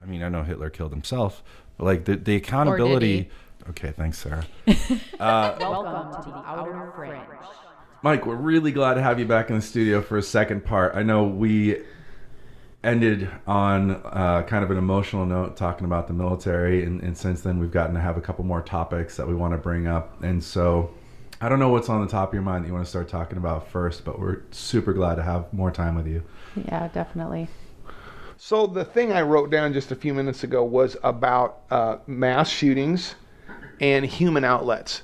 I mean, I know Hitler killed himself, but like the accountability. Okay, thanks, Sarah. Welcome to the Outer Fringe. Mike, we're really glad to have you back in the studio for a second part. I know we ended on kind of an emotional note talking about the military, and since then we've gotten to have a couple more topics that we want to bring up. And so I don't know what's on the top of your mind that you want to start talking about first, but we're super glad to have more time with you. Yeah, definitely. So the thing I wrote down just a few minutes ago was about mass shootings and human outlets.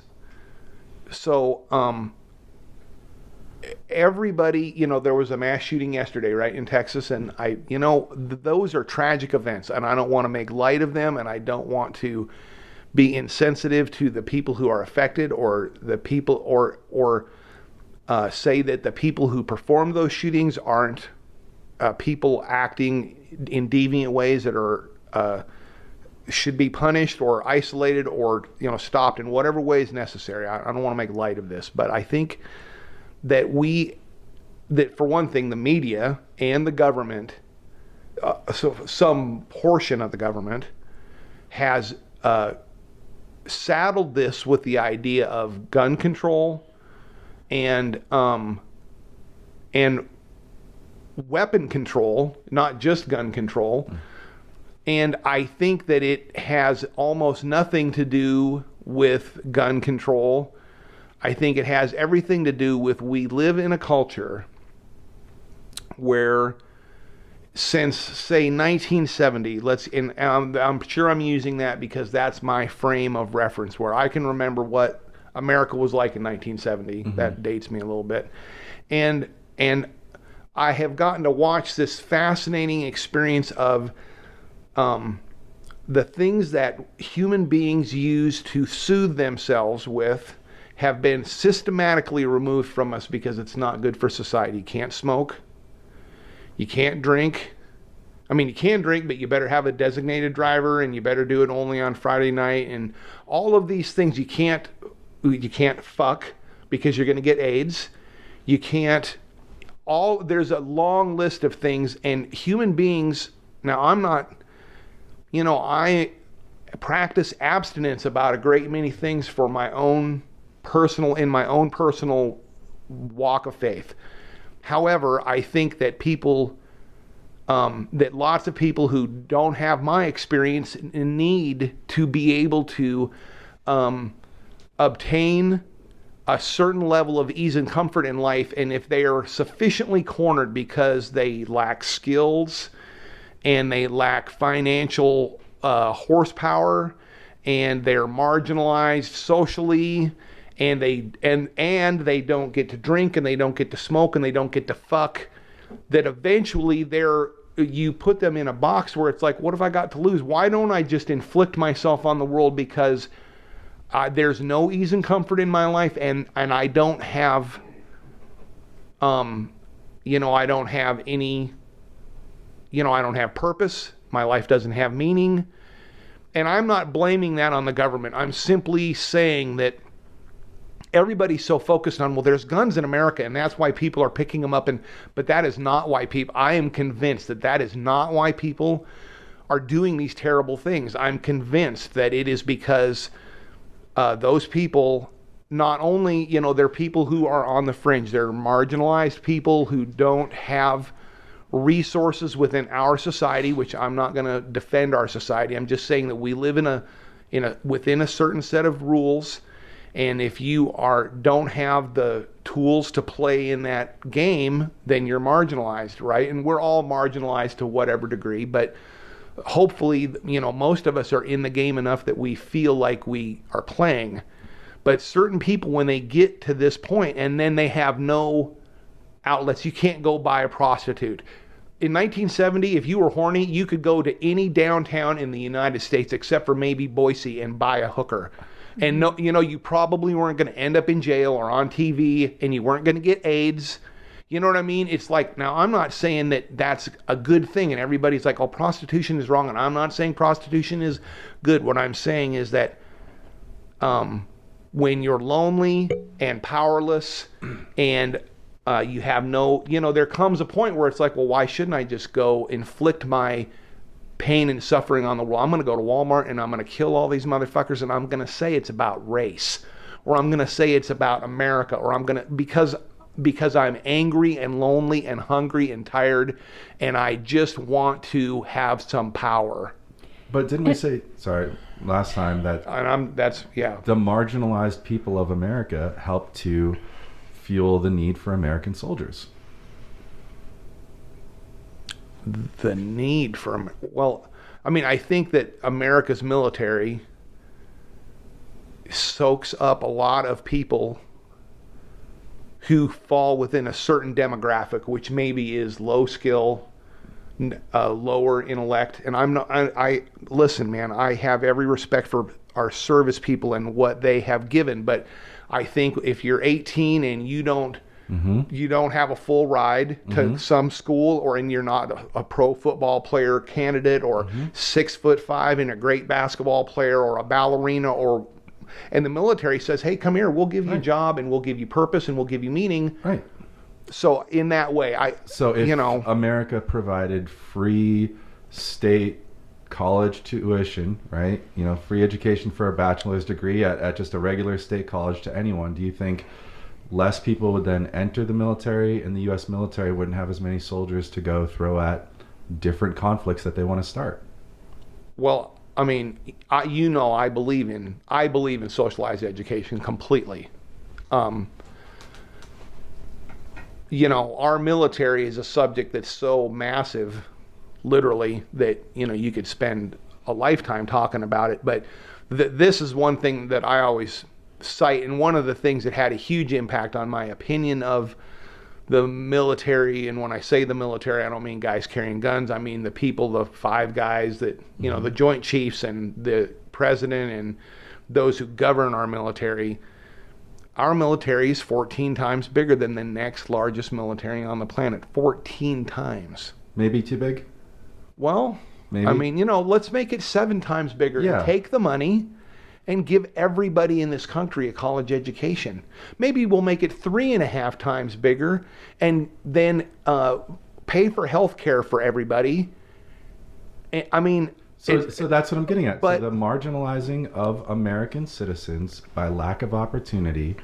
So everybody, there was a mass shooting yesterday, right, in Texas, and those are tragic events, and I don't want to make light of them, and I don't want to be insensitive to the people who are affected, or the people, or say that the people who perform those shootings aren't people acting in deviant ways that are should be punished or isolated or stopped in whatever way is necessary. I don't want to make light of this, but I think that for one thing, the media and the government, so some portion of the government, has saddled this with the idea of gun control and weapon control, not just gun control. And I think that it has almost nothing to do with gun control. I think it has everything to do with, we live in a culture where since, say, 1970, I'm sure I'm using that because that's my frame of reference, where I can remember what America was like in 1970. Mm-hmm. That dates me a little bit. And I have gotten to watch this fascinating experience of the things that human beings use to soothe themselves with have been systematically removed from us because it's not good for society. You can't smoke. You can't drink. I mean, you can drink, but you better have a designated driver, and you better do it only on Friday night, and all of these things. You can't fuck because you're going to get AIDS. You can't. There's a long list of things, and human beings. Now, I'm not. I practice abstinence about a great many things for my own personal walk of faith. However, I think that that lots of people who don't have my experience need to be able to obtain a certain level of ease and comfort in life. And if they are sufficiently cornered because they lack skills and they lack financial horsepower, and they're marginalized socially, and they don't get to drink, and they don't get to smoke, and they don't get to fuck, that eventually you put them in a box where it's like, what have I got to lose? Why don't I just inflict myself on the world because there's no ease and comfort in my life, and I don't have I don't have any, I don't have purpose. My life doesn't have meaning. And I'm not blaming that on the government. I'm simply saying that everybody's so focused on, well, there's guns in America, and that's why people are picking them up. But that is not why I am convinced that is not why people are doing these terrible things. I'm convinced that it is because those people, not only, they're people who are on the fringe, they're marginalized people who don't have resources within our society, which I'm not going to defend our society. I'm just saying that we live within a certain set of rules, and if you don't have the tools to play in that game, then you're marginalized, right? And we're all marginalized to whatever degree, but hopefully, most of us are in the game enough that we feel like we are playing. But certain people, when they get to this point and then they have no outlets, you can't go buy a prostitute. In 1970, if you were horny, you could go to any downtown in the United States except for maybe Boise and buy a hooker. And no, you probably weren't going to end up in jail or on TV, and you weren't going to get AIDS. You know what I mean? It's like, now I'm not saying that that's a good thing, and everybody's like, oh, prostitution is wrong, and I'm not saying prostitution is good. What I'm saying is that when you're lonely and powerless and you have no, there comes a point where it's like, well, why shouldn't I just go inflict my pain and suffering on the world. I'm going to go to Walmart and I'm going to kill all these motherfuckers, and I'm going to say it's about race, or I'm going to say it's about America, or I'm going to, because I'm angry and lonely and hungry and tired, and I just want to have some power. But didn't we say, sorry, last time that the marginalized people of America helped to fuel the need for American soldiers? The need for, well, I mean, I think that America's military soaks up a lot of people who fall within a certain demographic, which maybe is low skill, lower intellect. And I listen, man, I have every respect for our service people and what they have given, but I think if you're 18 and you don't have a full ride to some school, and you're not a pro football player candidate, or 6'5" and a great basketball player, or a ballerina, and the military says, hey, come here, we'll give you a job, and we'll give you purpose, and we'll give you meaning. Right. So in that way, if America provided free state college tuition, right? Free education for a bachelor's degree at just a regular state college to anyone, do you think less people would then enter the military, and the U.S. military wouldn't have as many soldiers to go throw at different conflicts that they want to start? Well, I mean, I believe in socialized education completely. Our military is a subject that's so massive, literally, that, you could spend a lifetime talking about it. But this is one thing that I always cite, and one of the things that had a huge impact on my opinion of the military. And when I say the military, I don't mean guys carrying guns. I mean the people, the five guys that, the Joint Chiefs and the president and those who govern our military. Our military is 14 times bigger than the next largest military on the planet. 14 times. Maybe too big? Well, maybe. I mean, let's make it 7 times bigger. Yeah. And take the money and give everybody in this country a college education. Maybe we'll make it 3.5 times bigger, and then pay for health care for everybody. I mean... So that's what I'm getting at. So the marginalizing of American citizens by lack of opportunity,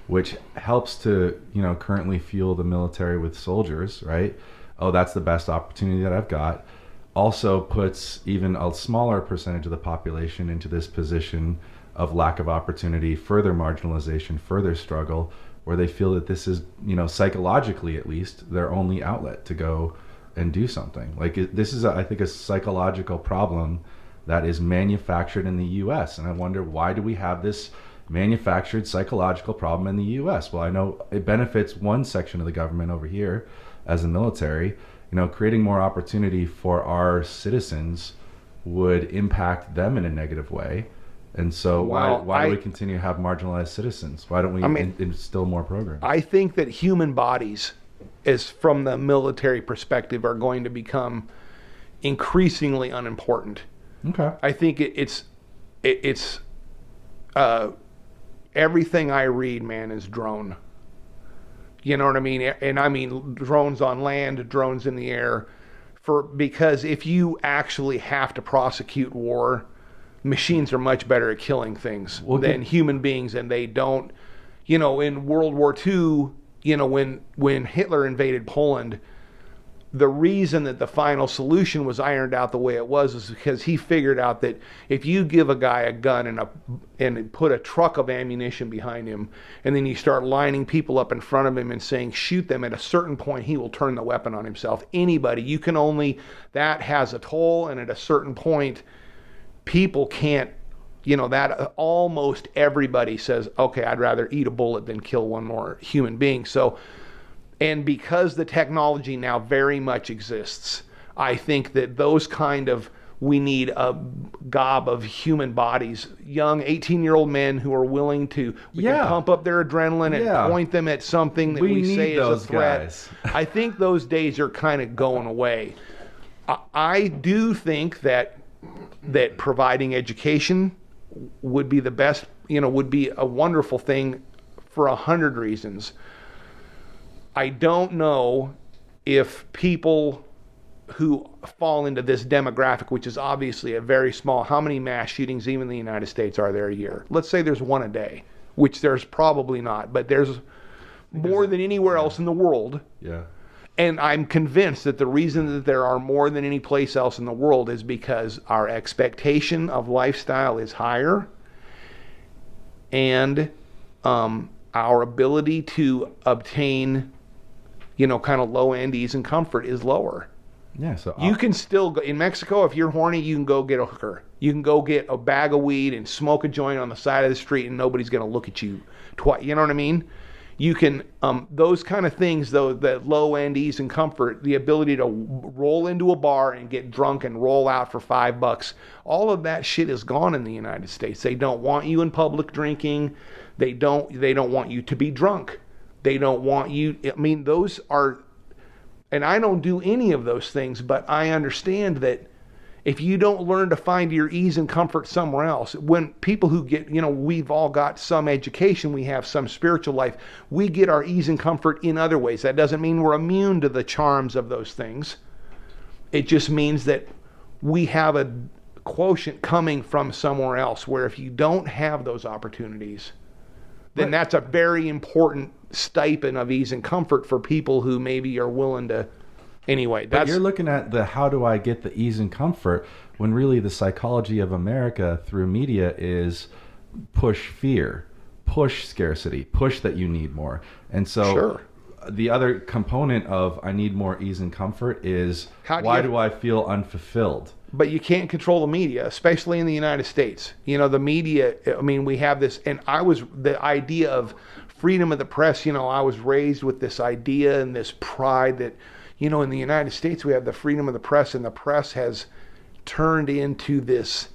which helps to, currently fuel the military with soldiers, right? Oh, that's the best opportunity that I've got. Also puts even a smaller percentage of the population into this position of lack of opportunity, further marginalization, further struggle, where they feel that this is, psychologically at least, their only outlet to go and do something. Like, this is, I think, a psychological problem that is manufactured in the U.S. And I wonder, why do we have this manufactured psychological problem in the U.S.? Well, I know it benefits one section of the government over here as the military. Creating more opportunity for our citizens would impact them in a negative way. And so why do we continue to have marginalized citizens? Why don't we instill more programs? I think that human bodies, as from the military perspective, are going to become increasingly unimportant. Okay. I think it's everything I read, man, is drone. You know what I mean? And I mean drones on land, drones in the air, because if you actually have to prosecute war, machines are much better at killing things than human beings, and they don't. In World War II, when Hitler invaded Poland, the reason that the final solution was ironed out the way it was because he figured out that if you give a guy a gun and put a truck of ammunition behind him, and then you start lining people up in front of him and saying, shoot them, at a certain point he will turn the weapon on himself. Anybody, that has a toll, and at a certain point, people can't, that almost everybody says, okay, I'd rather eat a bullet than kill one more human being. So, and because the technology now very much exists, I think that we need a gob of human bodies, young 18-year-old men who are willing to can pump up their adrenaline and point them at something that we say is a threat. Guys. I think those days are kind of going away. I do think that providing education would be the best, would be a wonderful thing for 100 reasons. I don't know if people who fall into this demographic, which is obviously a very small. How many mass shootings, even in the United States, are there a year? Let's say there's one a day, which there's probably not, but there's more than anywhere else in the world. Yeah. And I'm convinced that the reason that there are more than any place else in the world is because our expectation of lifestyle is higher, and our ability to obtain, kind of low-end ease and comfort is lower. Yeah, so you can still go in Mexico. If you're horny, you can go get a hooker. You can go get a bag of weed and smoke a joint on the side of the street, and nobody's going to look at you twice. You know what I mean? You can those kind of things, though, that low-end ease and comfort, the ability to roll into a bar and get drunk and roll out for $5. All of that shit is gone in the United States. They don't want you in public drinking. They don't want you to be drunk. They don't want you. I mean, those are. And I don't do any of those things, but I understand that if you don't learn to find your ease and comfort somewhere else, when people who get, we've all got some education, we have some spiritual life, we get our ease and comfort in other ways. That doesn't mean we're immune to the charms of those things. It just means that we have a quotient coming from somewhere else, where if you don't have those opportunities, then that's a very important stipend of ease and comfort for people who maybe are willing to. Anyway, but you're looking at the how do I get the ease and comfort, when really the psychology of America through media is push fear, push scarcity, push that you need more. And so the other component of I need more ease and comfort is why do I feel unfulfilled? But you can't control the media, especially in the United States. The media, we have this, and the idea of freedom of the press, I was raised with this idea and this pride that, in the United States we have the freedom of the press, and the press has turned into this,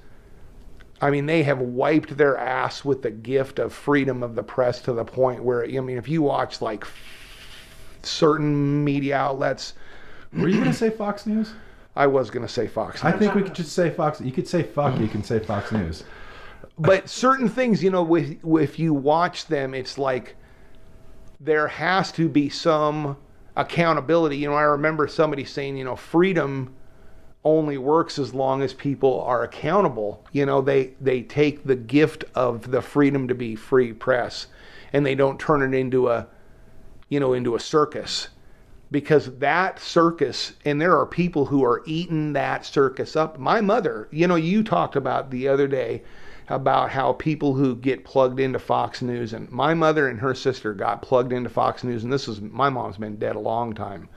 they have wiped their ass with the gift of freedom of the press to the point where, if you watch like certain media outlets. Were you going to say Fox News? I was going to say Fox News. I think we could just say Fox. You could say fuck, you can say Fox News. But certain things, if you watch them, it's like there has to be some accountability. I remember somebody saying, freedom only works as long as people are accountable. They take the gift of the freedom to be free press, and they don't turn it into a circus. Because that circus, and there are people who are eating that circus up. My mother, you talked about the other day about how people who get plugged into Fox News, and my mother and her sister got plugged into Fox News, and my mom's been dead a long time,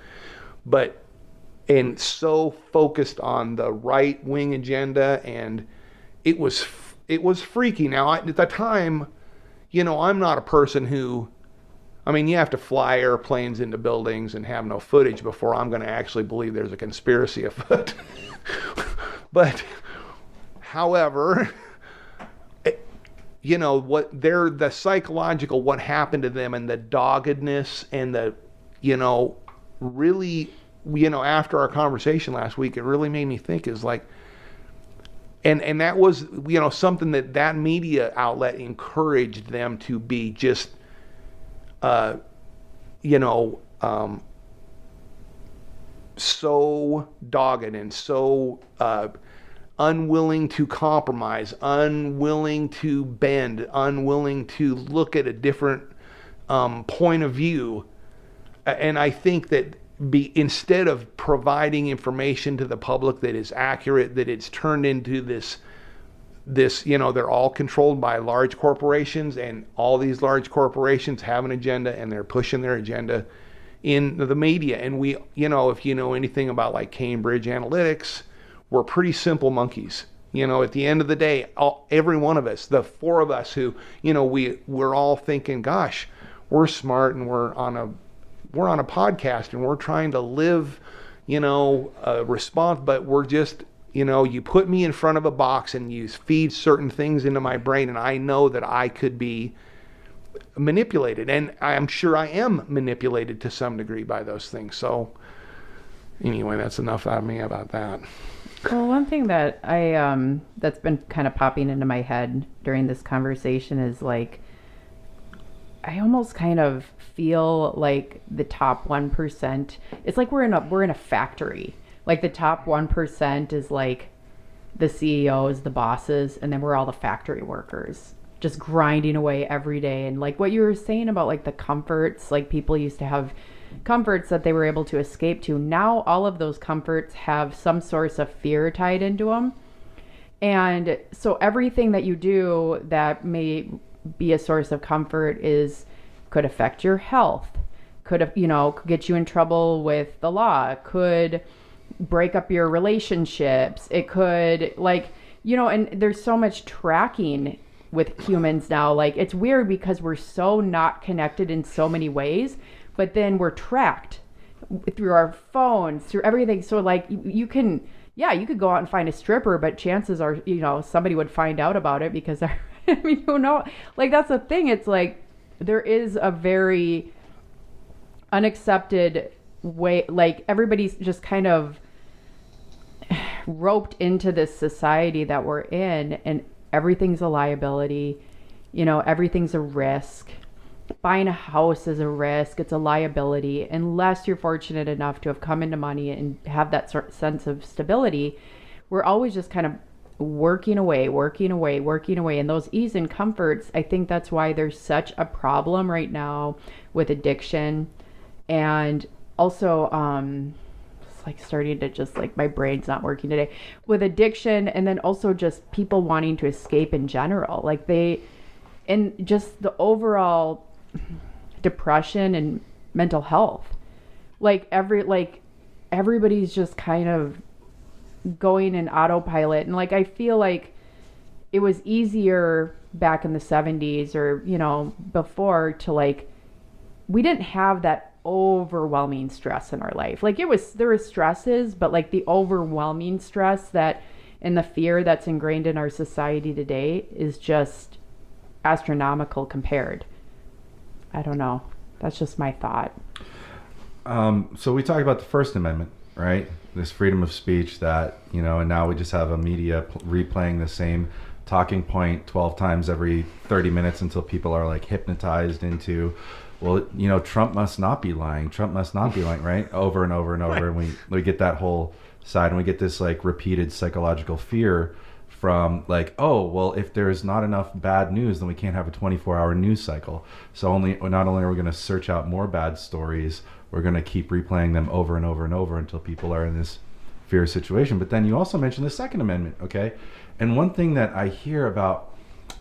and so focused on the right-wing agenda, and it was freaky. Now, at the time, I'm not a person who, you have to fly airplanes into buildings and have no footage before I'm going to actually believe there's a conspiracy afoot. But, however, the psychological, what happened to them, and the doggedness, and the, really, after our conversation last week, it really made me think is like, and that was, something that media outlet encouraged them to be just, so dogged and so unwilling to compromise, unwilling to bend, unwilling to look at a different point of view. And I think that instead of providing information to the public that is accurate, that it's turned into this, they're all controlled by large corporations, and all these large corporations have an agenda, and they're pushing their agenda in the media. And we, if you know anything about like Cambridge Analytics, we're pretty simple monkeys. At the end of the day, every one of us, the four of us who, we're all thinking, gosh, we're smart, and we're on a podcast, and we're trying to live, a response, but we're just, you put me in front of a box and you feed certain things into my brain, and I know that I could be manipulated, and I'm sure I am manipulated to some degree by those things. So anyway, that's enough out of me about that. Well, one thing that that's been kind of popping into my head during this conversation is like, I almost kind of feel like the top 1%, it's like we're in a factory Like the top 1% is like the CEOs, the bosses, and then we're all the factory workers just grinding away every day. And like what you were saying about like the comforts, like people used to have comforts that they were able to escape to. Now all of those comforts have some source of fear tied into them. And so everything that you do that may be a source of comfort could affect your health, could get you in trouble with the law, could break up your relationships. It could and there's so much tracking with humans now. Like it's weird because we're so not connected in so many ways, but then we're tracked through our phones, through everything. So like you could go out and find a stripper, but chances are, somebody would find out about it because I mean, like that's the thing. It's like there is a very unaccepted way, like everybody's just kind of roped into this society that we're in, and everything's a liability, everything's a risk. Buying a house is a risk. It's a liability. Unless you're fortunate enough to have come into money and have that sense of stability, we're always just kind of working away. And those ease and comforts, I think that's why there's such a problem right now with addiction. And also, it's like starting to just like my brain's not working today with addiction. And then also just people wanting to escape in general. And just the overall depression and mental health. Everybody's just kind of going in autopilot. And like I feel like it was easier back in the 70s or before to like we didn't have that overwhelming stress in our life. Like there was stresses, but like the overwhelming stress and the fear that's ingrained in our society today is just astronomical compared. I don't know. That's just my thought. So we talked about the First Amendment, right? This freedom of speech that, and now we just have a media replaying the same talking point 12 times every 30 minutes until people are like hypnotized into, well, Trump must not be lying. Trump must not be lying, right? Over and over and over. And we get that whole side, and we get this like repeated psychological fear from like, oh, well, if there's not enough bad news, then we can't have a 24-hour news cycle. So not only are we going to search out more bad stories, we're going to keep replaying them over and over and over until people are in this fear situation. But then you also mentioned the Second Amendment, okay? And one thing that I hear about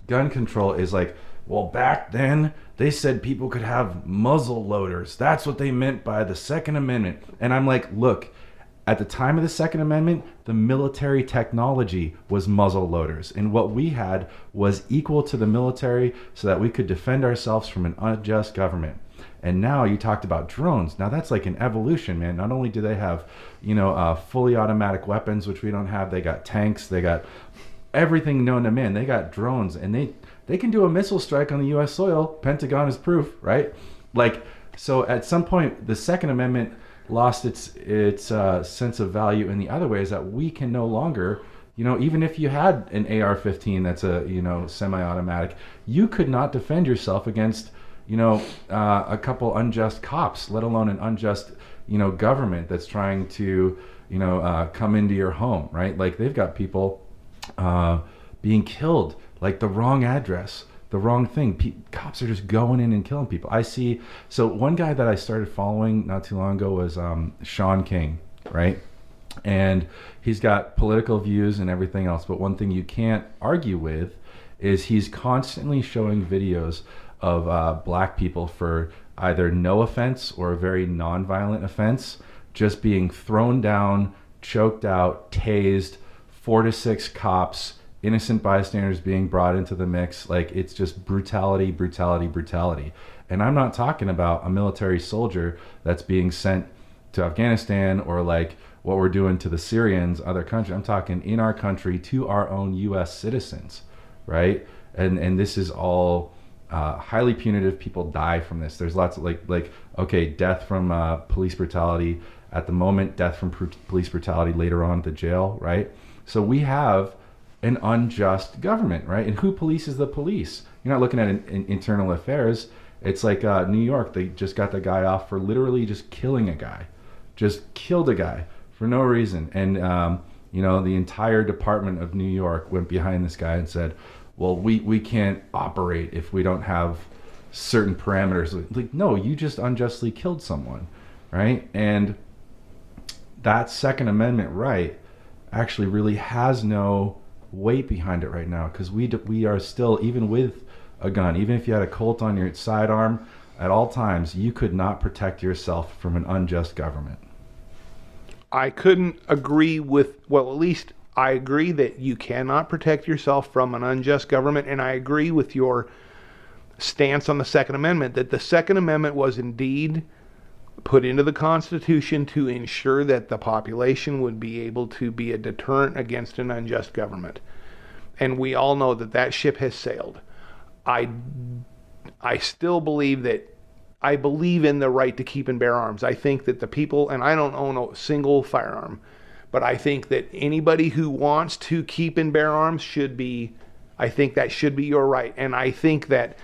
gun control is like, well, back then they said people could have muzzle loaders. That's what they meant by the Second Amendment. And I'm like, look, at the time of the Second Amendment, the military technology was muzzle loaders. And what we had was equal to the military so that we could defend ourselves from an unjust government. And now you talked about drones. Now that's like an evolution, man. Not only do they have, fully automatic weapons, which we don't have, they got tanks, they got everything known to man. They got drones, and they can do a missile strike on the U.S. soil. Pentagon is proof, right? Like, so at some point, the Second Amendment lost its sense of value in the other ways that we can no longer, even if you had an AR-15 that's a, semi-automatic, you could not defend yourself against, a couple unjust cops, let alone an unjust, government that's trying to, come into your home, right? Like they've got people being killed, like the wrong address, the wrong thing. Cops are just going in and killing people. So one guy that I started following not too long ago was Sean King, right? And he's got political views and everything else, but one thing you can't argue with is he's constantly showing videos of black people for either no offense or a very non-violent offense just being thrown down, choked out, tased, 4 to 6 cops, innocent bystanders being brought into the mix. Like it's just brutality. And I'm not talking about a military soldier that's being sent to Afghanistan or like what we're doing to the Syrians, other countries. I'm talking in our country to our own U.S. citizens, right? And this is all highly punitive. People die from this. There's lots of okay, death from police brutality at the moment, death from police brutality later on at the jail, right? So we have an unjust government, right? And who polices the police? You're not looking at internal affairs. It's like New York. They just got the guy off for literally just killing a guy. Just killed a guy for no reason. And the entire Department of New York went behind this guy and said, well, we can't operate if we don't have certain parameters. Like, no, you just unjustly killed someone, right? And that Second Amendment right actually really has no weight behind it right now, because we are still, even with a gun, even if you had a Colt on your sidearm, at all times you could not protect yourself from an unjust government. I couldn't agree with, well, at least I agree that you cannot protect yourself from an unjust government, and I agree with your stance on the Second Amendment, that the Second Amendment was indeed put into the Constitution to ensure that the population would be able to be a deterrent against an unjust government. And we all know that that ship has sailed. I still believe that, I believe in the right to keep and bear arms. I think that the people, and I don't own a single firearm, but I think that anybody who wants to keep and bear arms should be, I think that should be your right. And I think that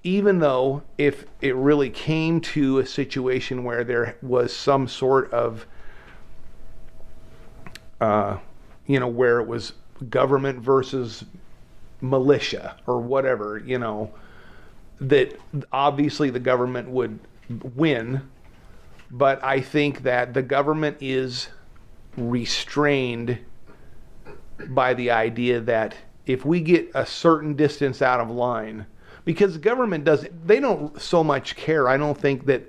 even though if it really came to a situation where there was some sort of, where it was government versus militia or whatever, that obviously the government would win, but I think that the government is restrained by the idea that if we get a certain distance out of line, because the government they don't so much care, I don't think that,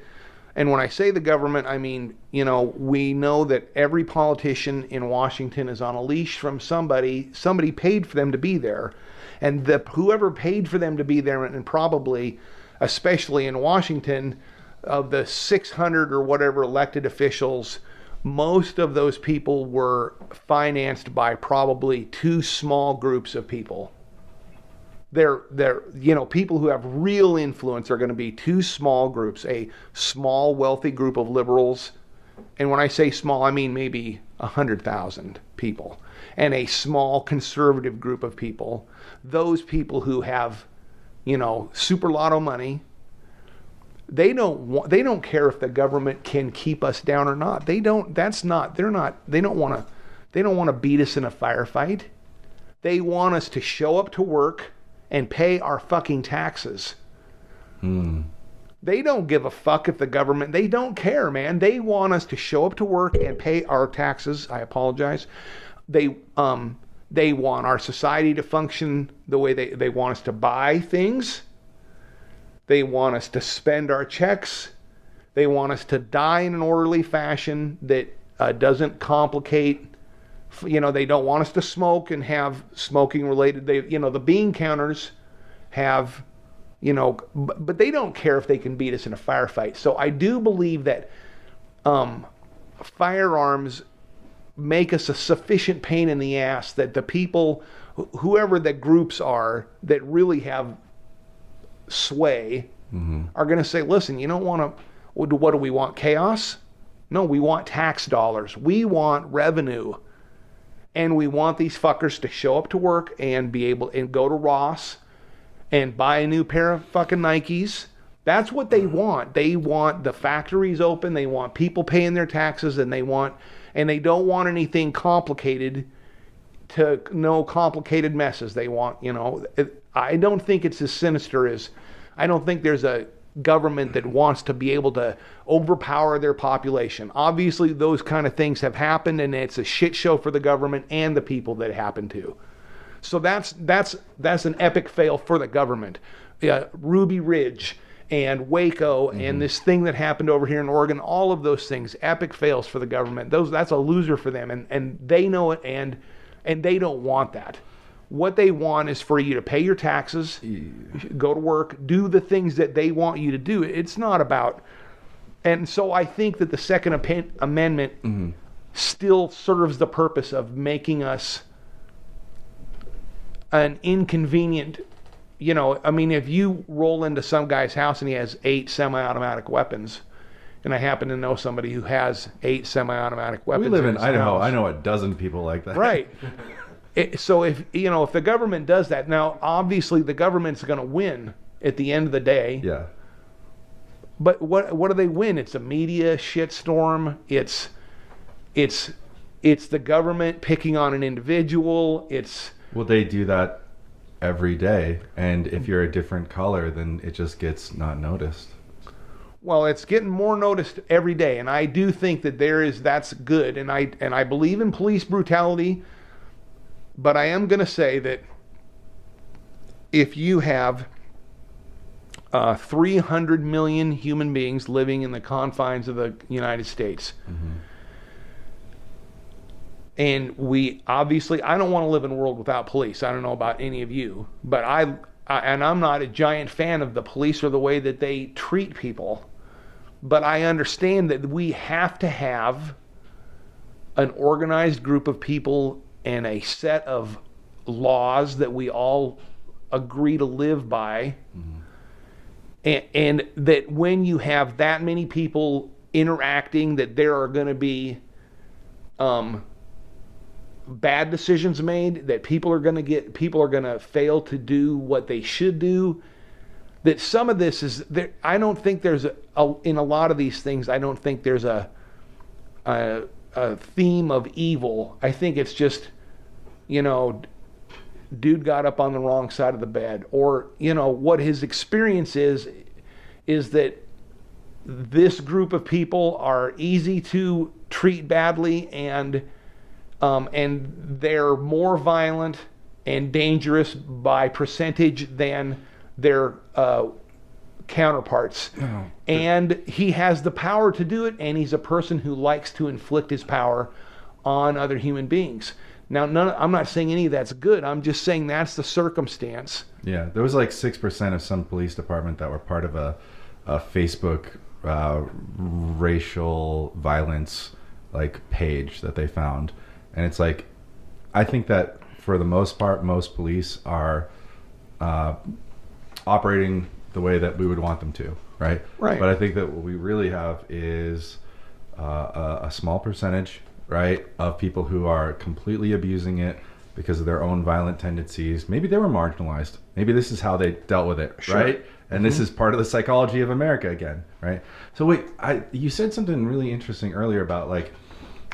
and when I say the government, I mean, we know that every politician in Washington is on a leash from somebody paid for them to be there. And whoever paid for them to be there, and probably, especially in Washington, of the 600 or whatever elected officials, most of those people were financed by probably two small groups of people. They're people who have real influence are going to be two small groups, a small wealthy group of liberals, and when I say small, I mean maybe 100,000 people, and a small conservative group of people. Those people who have, super lotto money, they don't care if the government can keep us down or not. They don't want to beat us in a firefight. They want us to show up to work and pay our fucking taxes. They don't give a fuck if the government, they don't care, man. They want us to show up to work and pay our taxes. I apologize. They want our society to function the way they want us to buy things. They want us to spend our checks. They want us to die in an orderly fashion that doesn't complicate. They don't want us to smoke and have smoking related. The bean counters have, but they don't care if they can beat us in a firefight. So I do believe that firearms make us a sufficient pain in the ass that the people, whoever the groups are that really have sway, are going to say, listen, you don't want to, what do we want, chaos? No, we want tax dollars. We want revenue. And we want these fuckers to show up to work and be able, and go to Ross and buy a new pair of fucking Nikes. That's what they want. They want the factories open. They want people paying their taxes, and they don't want anything complicated, no complicated messes. They want, I don't think it's as sinister as, I don't think there's a government that wants to be able to overpower their population. Obviously, those kind of things have happened, and it's a shit show for the government and the people that happen to. So that's an epic fail for the government. Ruby Ridge and Waco and this thing that happened over here in Oregon, all of those things, epic fails for the government. That's a loser for them, and they know it, and they don't want that. What they want is for you to pay your taxes, go to work, do the things that they want you to do. It's not about, and so I think that the Second Amendment still serves the purpose of making us an inconvenient, if you roll into some guy's house and he has 8 semi-automatic weapons, and I happen to know somebody who has 8 semi-automatic weapons. We live in Idaho. I know a dozen people like that. Right. So if the government does that, now obviously the government's going to win at the end of the day. Yeah. But what do they win? It's a media shitstorm. It's it's the government picking on an individual. Well, they do that every day, and if you're a different color, then it just gets not noticed. Well, it's getting more noticed every day, and I do think that that's good, and I believe in police brutality, but I am going to say that if you have 300 million human beings living in the confines of the United States, and we obviously, I don't want to live in a world without police. I don't know about any of you, but I'm not a giant fan of the police or the way that they treat people. But I understand that we have to have an organized group of people and a set of laws that we all agree to live by. And that when you have that many people interacting, that there are going to be bad decisions made, that people are going to fail to do what they should do. That some of this is there. I don't think there's in a lot of these things. I don't think there's a theme of evil. I think it's just, dude got up on the wrong side of the bed, or what his experience is that this group of people are easy to treat badly, and they're more violent and dangerous by percentage than their counterparts. And he has the power to do it, and he's a person who likes to inflict his power on other human beings. Now, I'm not saying any of that's good. I'm just saying that's the circumstance. Yeah, there was like 6% of some police department that were part of a Facebook racial violence page that they found. And it's like, I think that for the most part, most police are operating the way that we would want them to, right? Right. But I think that what we really have is a small percentage, right, of people who are completely abusing it because of their own violent tendencies. Maybe they were marginalized. Maybe this is how they dealt with it, Sure. right? And this is part of the psychology of America again, right? So wait, you said something really interesting earlier about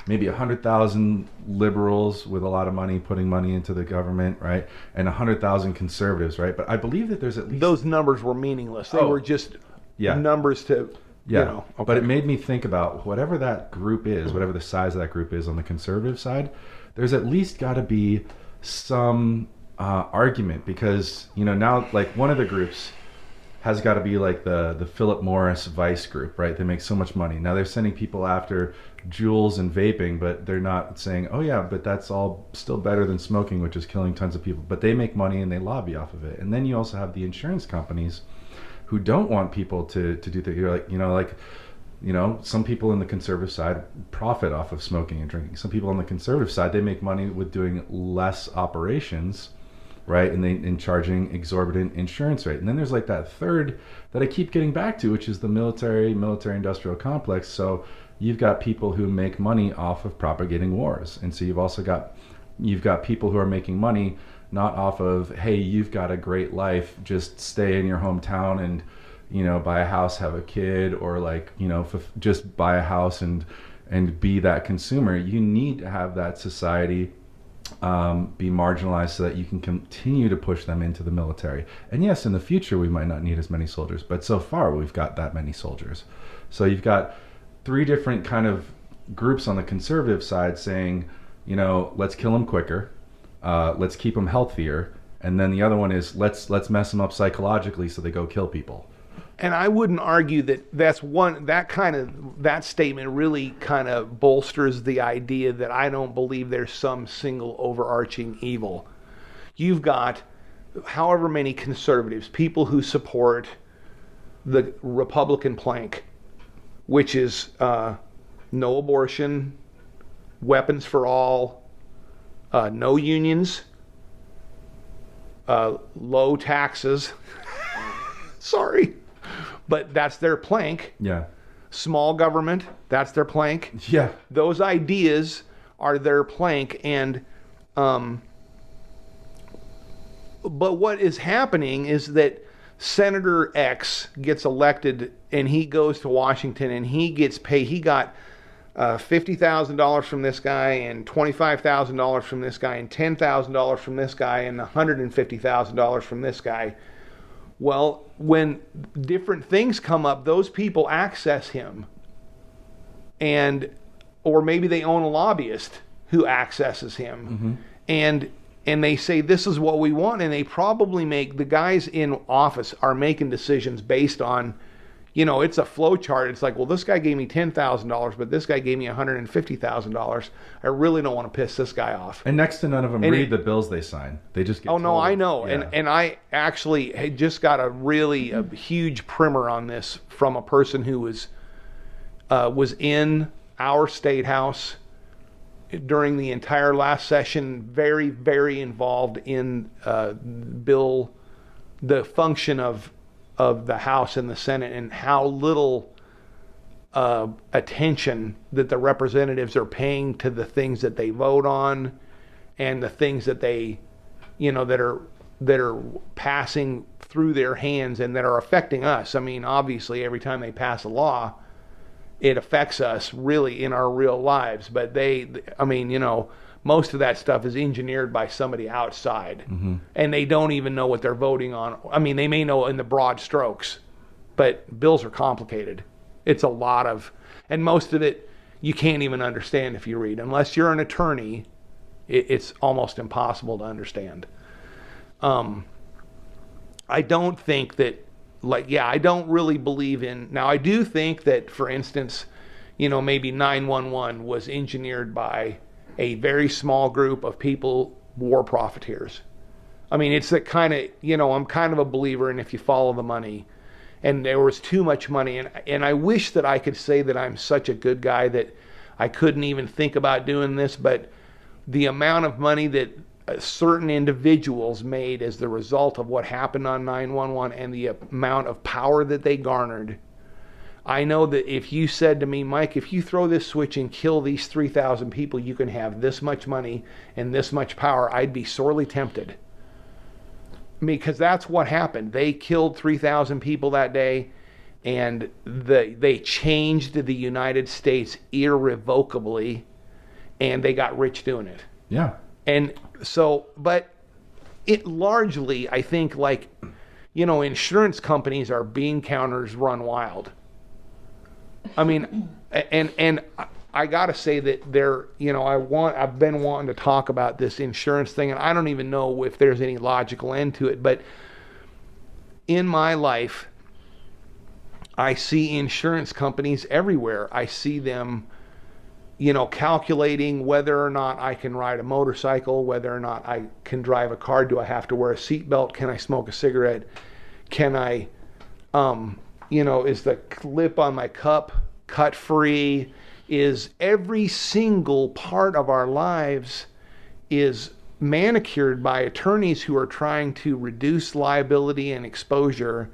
maybe 100,000 liberals with a lot of money putting money into the government, right? And 100,000 conservatives, right? But I believe that there's at least... Those numbers were meaninless. They were just numbers to, Okay. But it made me think about whatever that group is, whatever the size of that group is on the conservative side, there's at least got to be some argument, because, now one of the groups has got to be the Philip Morris Vice group, right? They make so much money. Now they're sending people after Juuls and vaping, but they're not saying, oh yeah, but that's all still better than smoking, which is killing tons of people. But they make money and they lobby off of it. And then you also have the insurance companies who don't want people to do that. You're some people in the conservative side profit off of smoking and drinking. Some people on the conservative side, they make money with doing less operations, right? And charging exorbitant insurance rate. And then there's that third that I keep getting back to, which is the military industrial complex. So you've got people who make money off of propagating wars. And so you've got people who are making money not off of, hey, you've got a great life, just stay in your hometown and, buy a house, have a kid, or just buy a house and be that consumer. You need to have that society be marginalized so that you can continue to push them into the military. And yes, in the future we might not need as many soldiers, but so far we've got that many soldiers. So you've got three different kind of groups on the conservative side saying, let's kill them quicker, let's keep them healthier, and then the other one is let's mess them up psychologically so they go kill people. And I wouldn't argue that that statement really kind of bolsters the idea that I don't believe there's some single overarching evil. You've got however many conservatives, people who support the Republican plank, which is no abortion, weapons for all, no unions, low taxes. Sorry. But that's their plank. Yeah. Small government, that's their plank. Yeah. Those ideas are their plank. And but what is happening is that Senator X gets elected and he goes to Washington and he gets paid. He got $50,000 from this guy and $25,000 from this guy and $10,000 from this guy and $150,000 from this guy. Well, when different things come up, those people access him. Or maybe they own a lobbyist who accesses him. And they say, this is what we want. And they probably the guys in office are making decisions based on, it's a flow chart. It's like, well, this guy gave me $10,000, but this guy gave me $150,000. I really don't want to piss this guy off. And next to none of them read the bills they sign. They just get told. No, I know. Yeah. And I actually had just got a huge primer on this from a person who was in our state house during the entire last session, very, very involved in the function of the House and the Senate, and how little attention that the representatives are paying to the things that they vote on, and the things that they, that are passing through their hands and that are affecting us. I mean, obviously, every time they pass a law, it affects us really in our real lives. But most of that stuff is engineered by somebody outside, and they don't even know what they're voting on. I mean, they may know in the broad strokes, but bills are complicated. It's a lot and most of it you can't even understand if you read. Unless you're an attorney, it's almost impossible to understand. I don't think that, I don't really believe in, now I do think that, for instance, maybe 911 was engineered by a very small group of people, war profiteers. I mean, it's that kind of, I'm kind of a believer in if you follow the money, and there was too much money. And I wish that I could say that I'm such a good guy that I couldn't even think about doing this, but the amount of money that certain individuals made as the result of what happened on 911 and the amount of power that they garnered, I know that if you said to me, Mike, if you throw this switch and kill these 3,000 people, you can have this much money and this much power, I'd be sorely tempted. Because that's what happened. They killed 3,000 people that day, and they changed the United States irrevocably, and they got rich doing it. Yeah. And so, but it largely, I think, insurance companies are bean counters run wild. I mean, and I got to say that I've been wanting to talk about this insurance thing, and I don't even know if there's any logical end to it, but in my life, I see insurance companies everywhere. I see them, calculating whether or not I can ride a motorcycle, whether or not I can drive a car. Do I have to wear a seatbelt? Can I smoke a cigarette? Can I, is the lip on my cup cut free? Is every single part of our lives is manicured by attorneys who are trying to reduce liability and exposure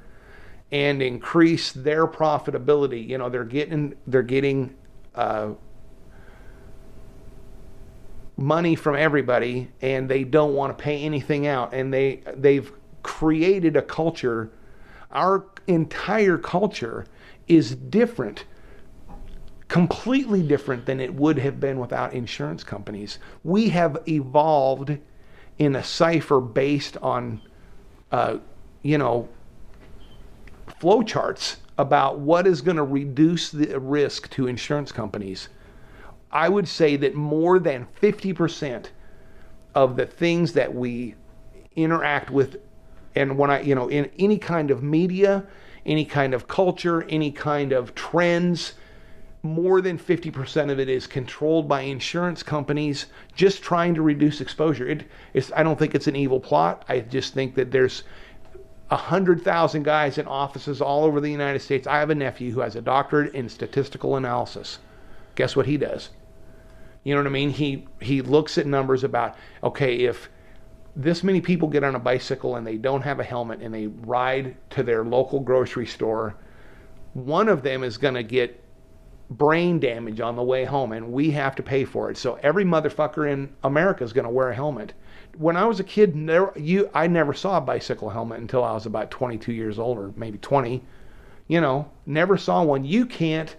and increase their profitability. They're getting money from everybody, and they don't want to pay anything out, and they've created a culture. Our entire culture is different, completely different than it would have been without insurance companies. We have evolved in a cipher based on flow charts about what is going to reduce the risk to insurance companies. I would say that more than 50% of the things that we interact with, and when in any kind of media, any kind of culture, any kind of trends, more than 50% of it is controlled by insurance companies just trying to reduce exposure. I don't think it's an evil plot. I just think that there's 100,000 guys in offices all over the United States. I have a nephew who has a doctorate in statistical analysis. Guess what he does? You know what I mean? He looks at numbers about, okay, if this many people get on a bicycle and they don't have a helmet and they ride to their local grocery store, one of them is going to get brain damage on the way home, and we have to pay for it. So every motherfucker in America is going to wear a helmet. When I was a kid, I never saw a bicycle helmet until I was about 22 years old, or maybe 20. Never saw one. You can't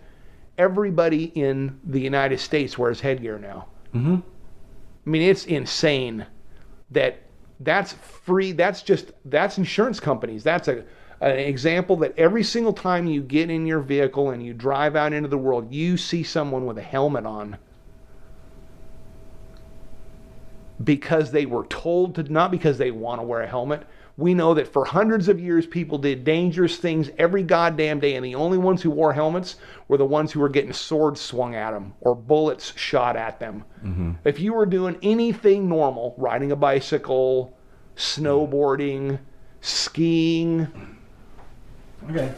everybody in the United States wears headgear now. Mm-hmm. I mean, it's insane that's free. That's insurance companies. That's an example that every single time you get in your vehicle and you drive out into the world, you see someone with a helmet on because they were told to, not because they want to wear a helmet. We know that for hundreds of years, people did dangerous things every goddamn day, and the only ones who wore helmets were the ones who were getting swords swung at them or bullets shot at them. Mm-hmm. If you were doing anything normal, riding a bicycle, snowboarding, skiing, okay.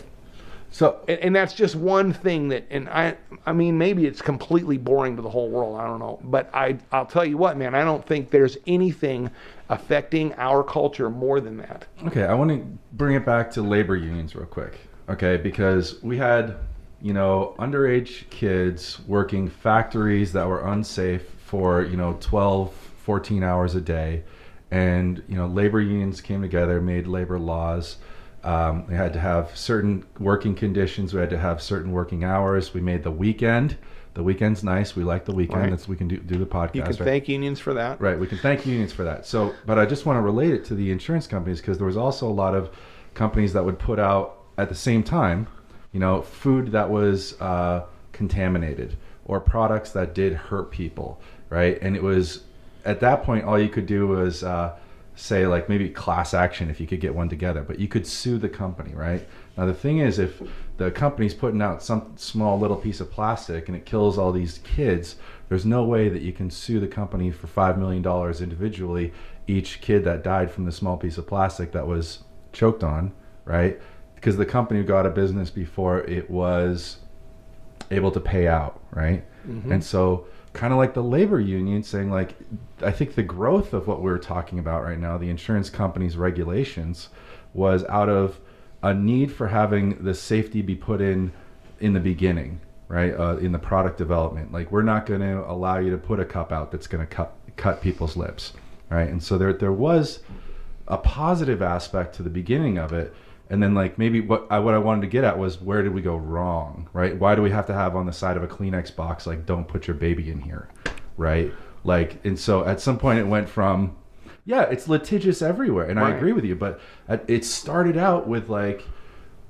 So, and that's just one thing that, and I mean, maybe it's completely boring to the whole world. I don't know, but I'll tell you what, man, I don't think there's anything affecting our culture more than that. Okay, I want to bring it back to labor unions real quick. Okay, because we had, underage kids working factories that were unsafe for, 12, 14 hours a day. And, labor unions came together, made labor laws. They had to have certain working conditions. We had to have certain working hours. We made the weekend. The weekend's nice. We like the weekend. Right. That's we can do the podcast. You can thank unions for that. Right. We can thank unions for that. So, but I just want to relate it to the insurance companies because there was also a lot of companies that would put out at the same time, food that was contaminated or products that did hurt people. Right. And it was at that point, all you could do was say like maybe class action if you could get one together, but you could sue the company, right? Now the thing is, if the company's putting out some small little piece of plastic and it kills all these kids, there's no way that you can sue the company for $5 million individually, each kid that died from the small piece of plastic that was choked on, right? Because the company got a business before it was able to pay out, right? Mm-hmm. And so kind of like the labor union saying like, I think the growth of what we're talking about right now, the insurance companies' regulations, was out of a need for having the safety be put in the beginning, right? In the product development. Like, we're not going to allow you to put a cup out that's going to cut people's lips, right? And so there was a positive aspect to the beginning of it. And then like maybe what I wanted to get at was, where did we go wrong, right? Why do we have to have on the side of a Kleenex box like, don't put your baby in here, right? Like, and so at some point it went from, yeah, it's litigious everywhere, and right. I agree with you, but it started out with like,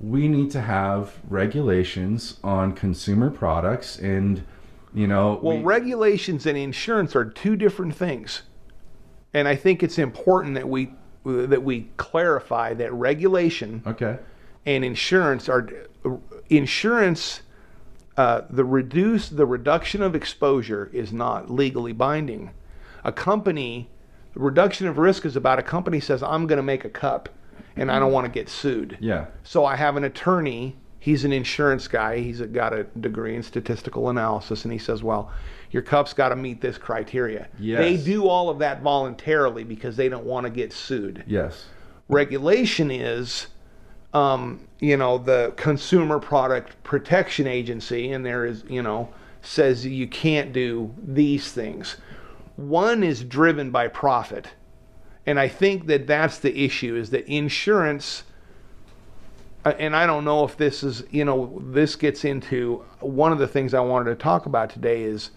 we need to have regulations on consumer products, and regulations and insurance are two different things, and I think it's important that we clarify that regulation and insurance are the reduction of exposure is not legally binding. The reduction of risk is about a company says, I'm going to make a cup and I don't want to get sued. Yeah. So I have an attorney. He's an insurance guy. He's got a degree in statistical analysis, and he says, well, your cup's got to meet this criteria. Yes. They do all of that voluntarily because they don't want to get sued. Yes. Regulation is, the Consumer Product Protection Agency, and there is, says you can't do these things. One is driven by profit. And I think that that's the issue, is that insurance, and I don't know if this is, this gets into one of the things I wanted to talk about today is,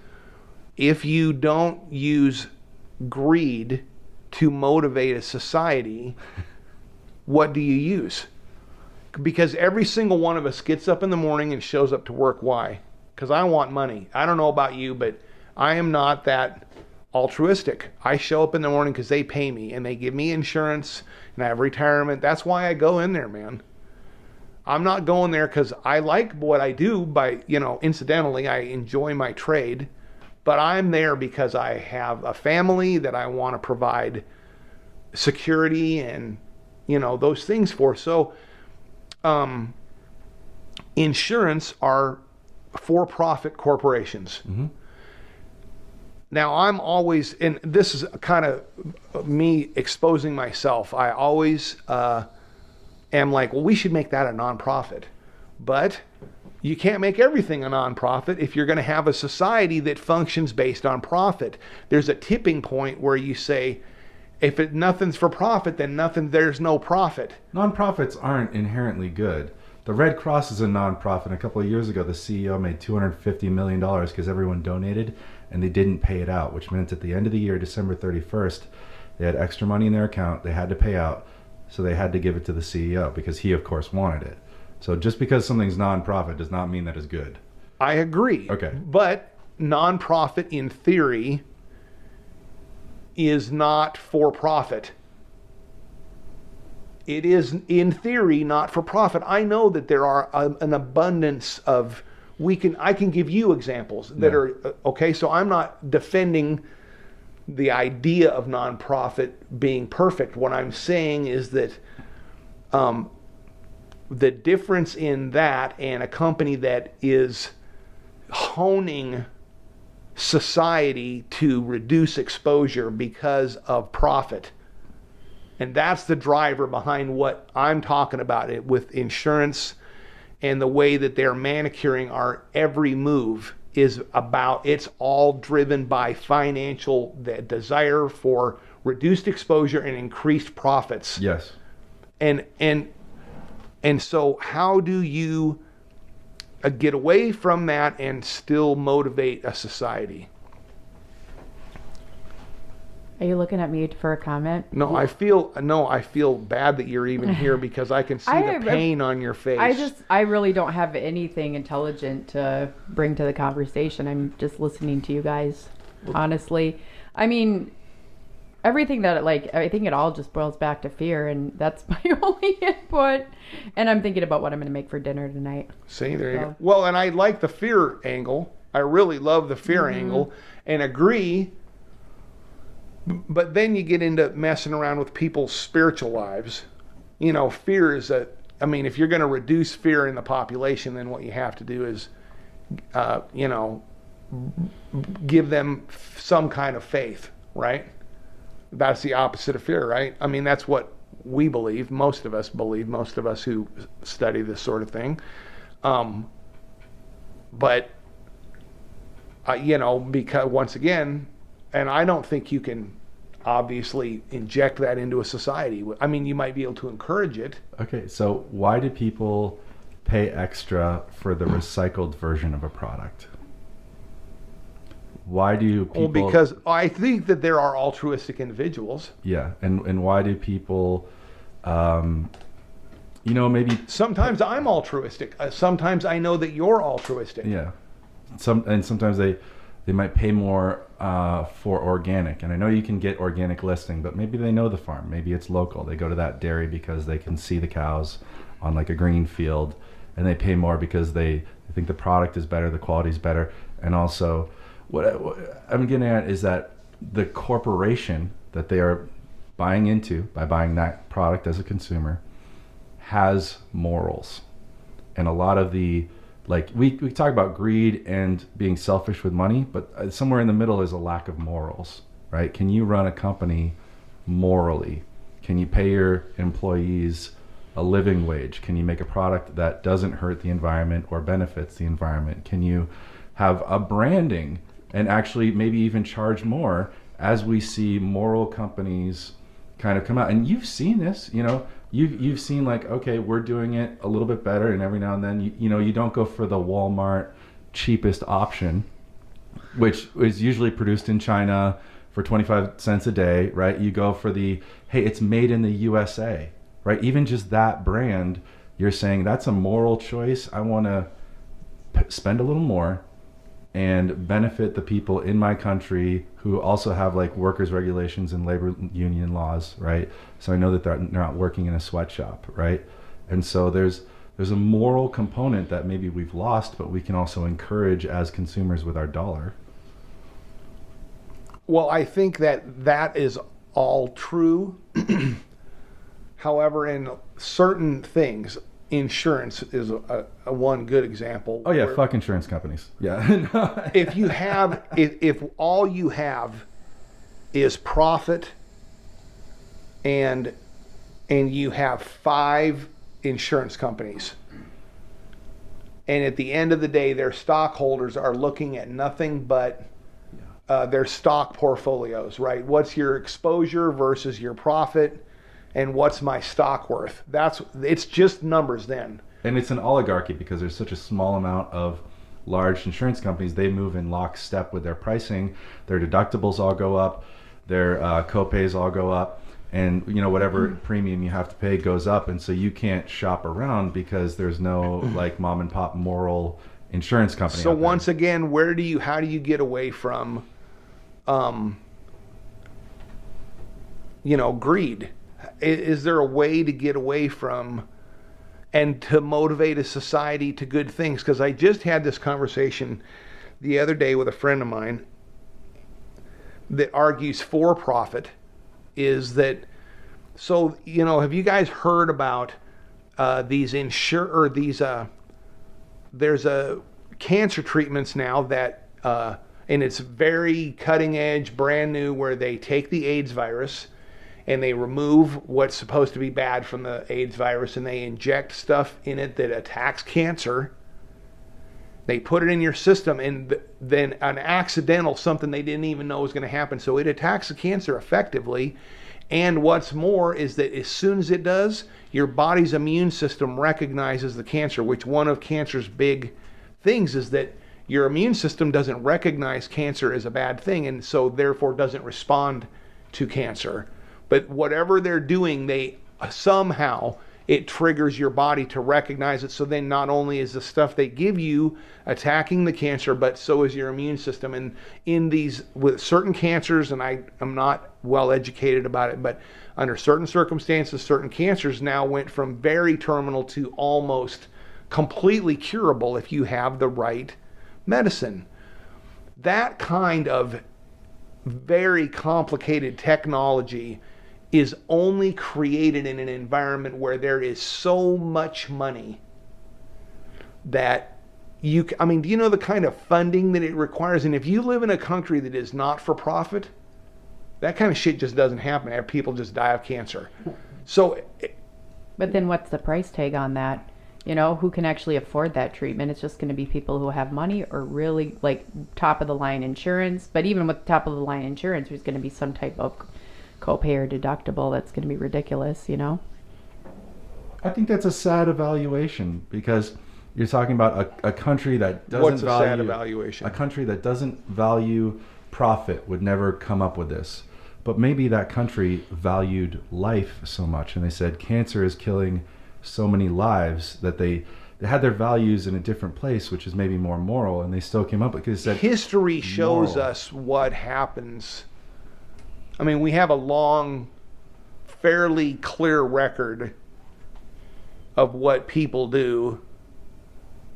if you don't use greed to motivate a society, what do you use? Because every single one of us gets up in the morning and shows up to work. Why? Because I want money. I don't know about you, but I am not that altruistic. I show up in the morning because they pay me and they give me insurance and I have retirement. That's why I go in there, man. I'm not going there because I like what I do incidentally, I enjoy my trade, but I'm there because I have a family that I want to provide security and, those things for. So, insurance are for-profit corporations. Mm-hmm. Now, I'm always, and this is kind of me exposing myself, I always am like, well, we should make that a nonprofit. But you can't make everything a nonprofit if you're going to have a society that functions based on profit. There's a tipping point where you say, if nothing's for profit, then there's no profit. Nonprofits aren't inherently good. The Red Cross is a nonprofit. A couple of years ago, the CEO made $250 million because everyone donated and they didn't pay it out, which meant at the end of the year, December 31st, they had extra money in their account. They had to pay out. So they had to give it to the CEO because he, of course, wanted it. So just because something's nonprofit does not mean that it's good. I agree. Okay. But nonprofit, in theory, is not for profit. It is, in theory, not for profit. I know that there are an abundance of, I can give you examples that are, okay, so I'm not defending the idea of nonprofit being perfect. What I'm saying is that the difference in that and a company that is honing society to reduce exposure because of profit. And that's the driver behind what I'm talking about it with insurance, and the way that they're manicuring our every move is about, it's all driven by financial, the desire for reduced exposure and increased profits. Yes. And so how do you get away from that and still motivate a society? Are you looking at me for a comment? No, I feel bad that you're even here because I can see the pain on your face. I really don't have anything intelligent to bring to the conversation. I'm just listening to you guys, honestly. I mean, everything that, I think it all just boils back to fear, and that's my only input. And I'm thinking about what I'm going to make for dinner tonight. See, there you go. Well, and I like the fear angle. I really love the fear angle and agree. But then you get into messing around with people's spiritual lives. You know, fear is if you're going to reduce fear in the population, then what you have to do is, give them some kind of faith, right? That's the opposite of fear, right? I mean, that's what we believe. Most of us who study this sort of thing. Because once again, and I don't think you can obviously inject that into a society. I mean, you might be able to encourage it. Okay, so why do people pay extra for the recycled version of a product? Why do people... Well, because I think that there are altruistic individuals. Yeah, and why do people... maybe... Sometimes I'm altruistic. Sometimes I know that you're altruistic. Yeah. Sometimes they might pay more for organic. And I know you can get organic listing, but maybe they know the farm. Maybe it's local. They go to that dairy because they can see the cows on like a green field, and they pay more because they think the product is better, the quality is better. And also, what I'm getting at is that the corporation that they are buying into by buying that product as a consumer has morals. And a lot of the... we talk about greed and being selfish with money, but somewhere in the middle is a lack of morals, right? Can you run a company morally? Can you pay your employees a living wage? Can you make a product that doesn't hurt the environment or benefits the environment? Can you have a branding and actually maybe even charge more, as we see moral companies kind of come out? And you've seen this, You've seen okay, we're doing it a little bit better, and every now and then you don't go for the Walmart cheapest option, which is usually produced in China for 25 cents a day, right? You go for hey, it's made in the USA, right? Even just that brand, you're saying that's a moral choice. I want to spend a little more and benefit the people in my country who also have workers' regulations and labor union laws, right? So I know that they're not working in a sweatshop, right? And so there's a moral component that maybe we've lost, but we can also encourage as consumers with our dollar. Well, I think that is all true. However, in certain things, insurance is a one good example. Oh yeah, fuck insurance companies. Yeah. if all you have is profit, and you have 5 insurance companies, and at the end of the day their stockholders are looking at nothing but their stock portfolios, right? What's your exposure versus your profit? And what's my stock worth? It's just numbers then. And it's an oligarchy because there's such a small amount of large insurance companies. They move in lockstep with their pricing. Their deductibles all go up. Their co-pays all go up. And, you know, whatever premium you have to pay goes up. And so you can't shop around because there's no, like, mom and pop moral insurance company. So once again, how do you get away from, greed? Is there a way to get away from and to motivate a society to good things? Because I just had this conversation the other day with a friend of mine that argues for profit is that, so, have you guys heard about there's cancer treatments now that, and it's very cutting edge, brand new, where they take the AIDS virus and they remove what's supposed to be bad from the AIDS virus and they inject stuff in it that attacks cancer. They put it in your system, and then an accidental something they didn't even know was going to happen. So it attacks the cancer effectively. And what's more is that as soon as it does, your body's immune system recognizes the cancer, which one of cancer's big things is that your immune system doesn't recognize cancer as a bad thing, and so therefore doesn't respond to cancer. But whatever they're doing, they somehow it triggers your body to recognize it. So then not only is the stuff they give you attacking the cancer, but so is your immune system. And in these, with certain cancers, and I'm not well educated about it, but under certain circumstances, certain cancers now went from very terminal to almost completely curable if you have the right medicine. That kind of very complicated technology is only created in an environment where there is so much money that do you know the kind of funding that it requires? And if you live in a country that is not for profit, that kind of shit just doesn't happen. People just die of cancer. So, but then what's the price tag on that? Who can actually afford that treatment? It's just going to be people who have money or really like top of the line insurance. But even with top of the line insurance, there's going to be some type of copay or deductible that's going to be ridiculous, I think that's a sad evaluation because you're talking about a country that doesn't What's a value sad evaluation? A country that doesn't value profit would never come up with this. But maybe that country valued life so much, and they said cancer is killing so many lives that they had their values in a different place, which is maybe more moral, and they still came up with it because it said history shows moral. us what happens. I mean, we have a long, fairly clear record of what people do.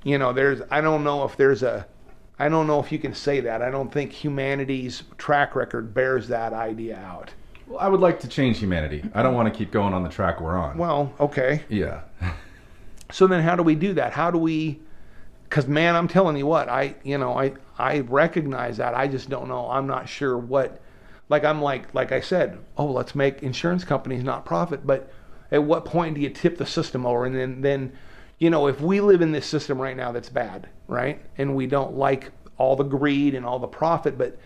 I don't know if you can say that. I don't think humanity's track record bears that idea out. Well, I would like to change humanity. I don't want to keep going on the track we're on. Well, okay. Yeah. So then how do we do that? How do we, because man, I'm telling you what, I recognize that. I just don't know. I'm not sure what, like I said, let's make insurance companies not profit. But at what point do you tip the system over? And then if we live in this system right now that's bad, right? And we don't like all the greed and all the profit, but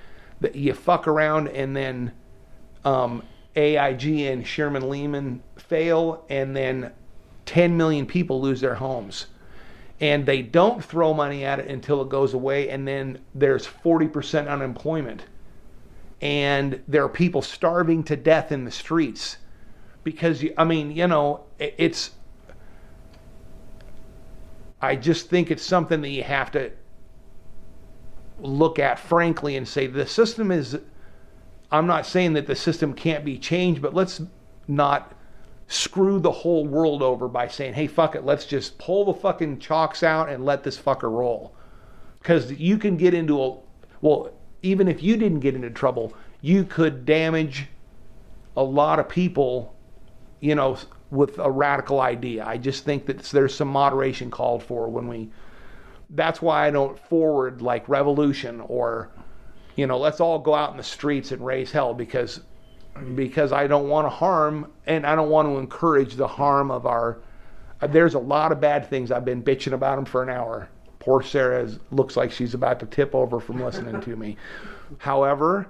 you fuck around and then AIG and Sherman Lehman fail, and then 10 million people lose their homes. And they don't throw money at it until it goes away, and then there's 40% unemployment. And there are people starving to death in the streets. Because, it's... I just think it's something that you have to look at frankly and say the system is... I'm not saying that the system can't be changed, but let's not screw the whole world over by saying, hey, fuck it, let's just pull the fucking chalks out and let this fucker roll. Because you can get into even if you didn't get into trouble, you could damage a lot of people, with a radical idea. I just think that there's some moderation called for that's why I don't forward like revolution or, let's all go out in the streets and raise hell because I don't want to harm and I don't want to encourage the harm of there's a lot of bad things. I've been bitching about them for an hour. Poor Sarah looks like she's about to tip over from listening to me. However,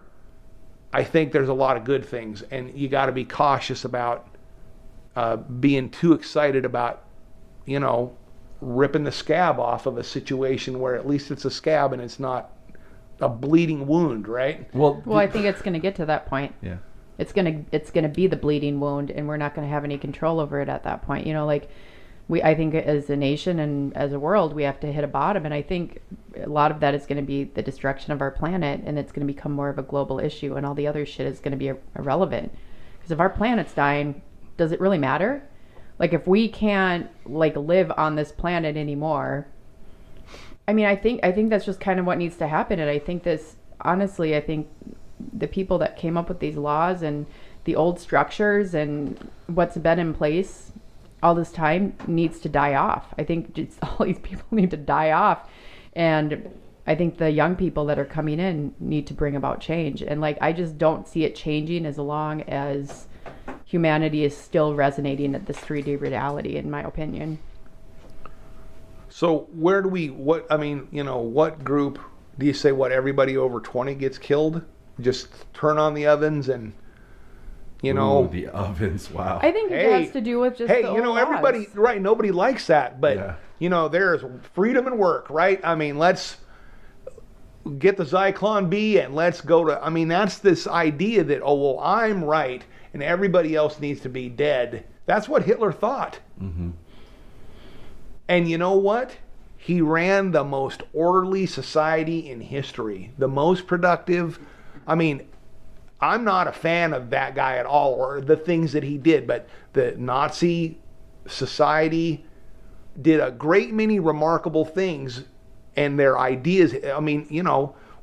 I think there's a lot of good things, and you got to be cautious about being too excited about, ripping the scab off of a situation where at least it's a scab and it's not a bleeding wound, right? Well, I think it's going to get to that point. Yeah. It's going to be the bleeding wound, and we're not going to have any control over it at that point. Like I think as a nation and as a world, we have to hit a bottom, and I think a lot of that is going to be the destruction of our planet, and it's going to become more of a global issue, and all the other shit is going to be irrelevant. Because if our planet's dying, does it really matter? Like, if we can't live on this planet anymore, I mean, I think that's just kind of what needs to happen. And I think honestly, I think the people that came up with these laws and the old structures and what's been in place all this time needs to die off. I think just all these people need to die off. And I think the young people that are coming in need to bring about change. And I just don't see it changing as long as humanity is still resonating at this 3D reality, in my opinion. So what group do you say, everybody over 20 gets killed? Just turn on the ovens and, Ooh, the ovens, wow. I think it has to do with just the old everybody, laws. right, nobody likes that, but, there's freedom and work, right? I mean, let's get the Zyklon B and let's go to, that's this idea that, I'm right and everybody else needs to be dead. That's what Hitler thought. Mm-hmm. And you know what? He ran the most orderly society in history, the most productive. I'm not a fan of that guy at all or the things that he did, but the Nazi society did a great many remarkable things, and their ideas,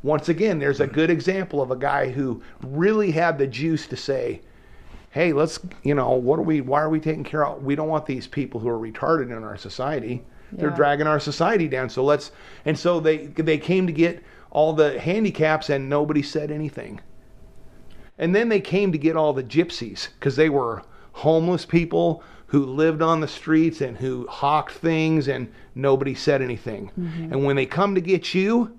once again, there's a good example of a guy who really had the juice to say, hey, let's, why are we taking care of, we don't want these people who are retarded in our society. They're dragging our society down. So they came to get all the handicaps and nobody said anything. And then they came to get all the gypsies because they were homeless people who lived on the streets and who hawked things and nobody said anything. Mm-hmm. And when they come to get you,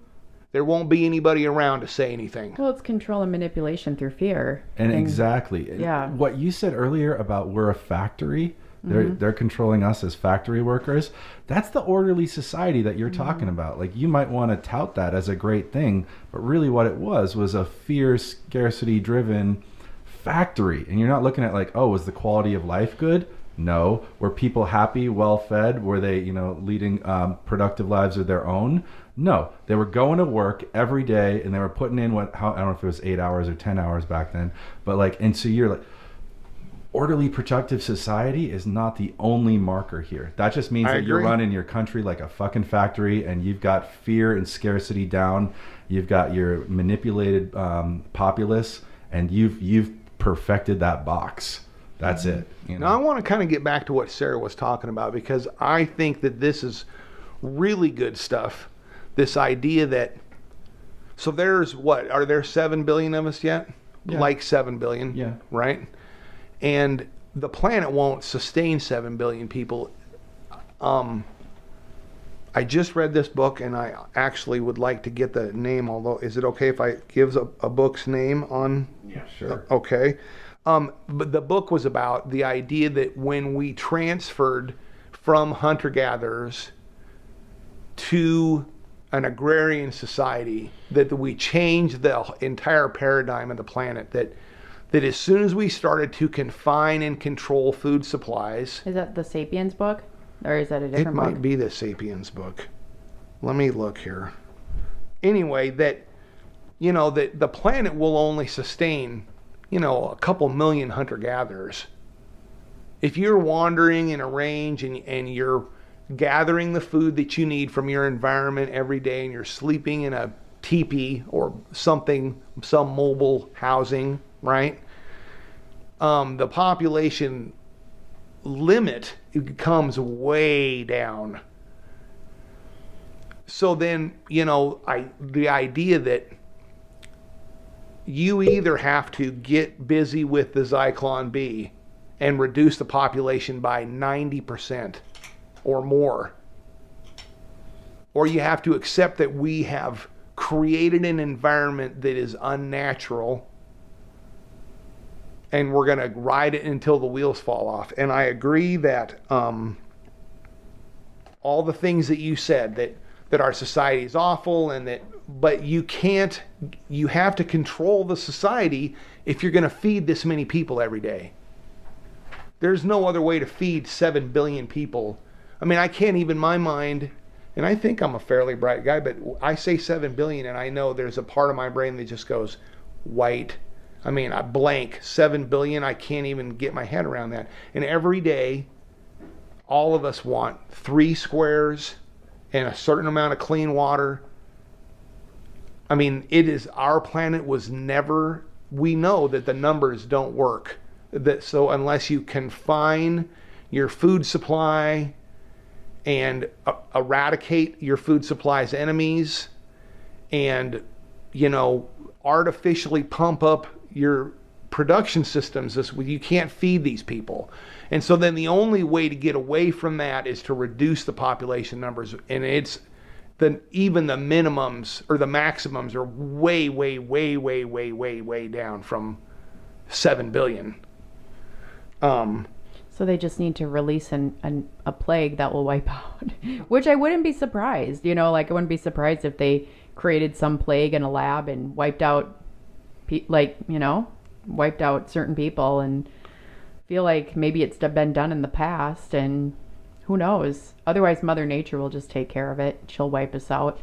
there won't be anybody around to say anything. Well, it's control and manipulation through fear. And exactly. Yeah. What you said earlier about we're a factory, they're controlling us as factory workers. That's the orderly society that you're talking about. You might want to tout that as a great thing, but really what it was a fear, scarcity driven factory. And you're not looking at was the quality of life good? No. Were people happy, well fed? Were they, leading productive lives of their own? No. They were going to work every day and they were putting in I don't know if it was 8 hours or 10 hours back then, but and so you're orderly, productive society is not the only marker here. That just means that you're running your country like a fucking factory and you've got fear and scarcity down. You've got your manipulated populace and you've perfected that box. That's it. Now I want to kind of get back to what Sarah was talking about because I think that this is really good stuff. This idea that, so there's are there 7 billion of us yet? Yeah. 7 billion. Yeah. Right? And the planet won't sustain 7 billion people. I just read this book and I actually would like to get the name, although is it okay if I give a book's name on? Yeah, sure. Okay. But the book was about the idea that when we transferred from hunter-gatherers to an agrarian society, that we changed the entire paradigm of the planet, that as soon as we started to confine and control food supplies... Is that the Sapiens book? Or is that a different book? It might be the Sapiens book. Let me look here. Anyway, that the planet will only sustain... a couple million hunter-gatherers. If you're wandering in a range and you're gathering the food that you need from your environment every day and you're sleeping in a teepee or some mobile housing, right? The population limit comes way down. So then, the idea that you either have to get busy with the Zyklon B and reduce the population by 90% or more, or you have to accept that we have created an environment that is unnatural and we're going to ride it until the wheels fall off. And I agree that all the things that you said, that our society is awful, but you have to control the society if you're going to feed this many people every day. There's no other way to feed 7 billion people. I mean, I can't even, my mind, and I think I'm a fairly bright guy, but I say 7 billion and I know there's a part of my brain that just goes white. I mean, I blank. 7 billion, I can't even get my head around that. And every day, all of us want 3 squares and a certain amount of clean water. I mean, our planet was never, we know that the numbers don't work. So unless you confine your food supply and eradicate your food supply's enemies and, artificially pump up your production systems, you can't feed these people. And so then the only way to get away from that is to reduce the population numbers. And even the minimums or the maximums are way, way, way, way, way, way, way down from 7 billion. So they just need to release a plague that will wipe out, which I wouldn't be surprised. I wouldn't be surprised if they created some plague in a lab and wiped out certain people, and feel like maybe it's been done in the past, and who knows? Otherwise, Mother Nature will just take care of it. She'll wipe us out.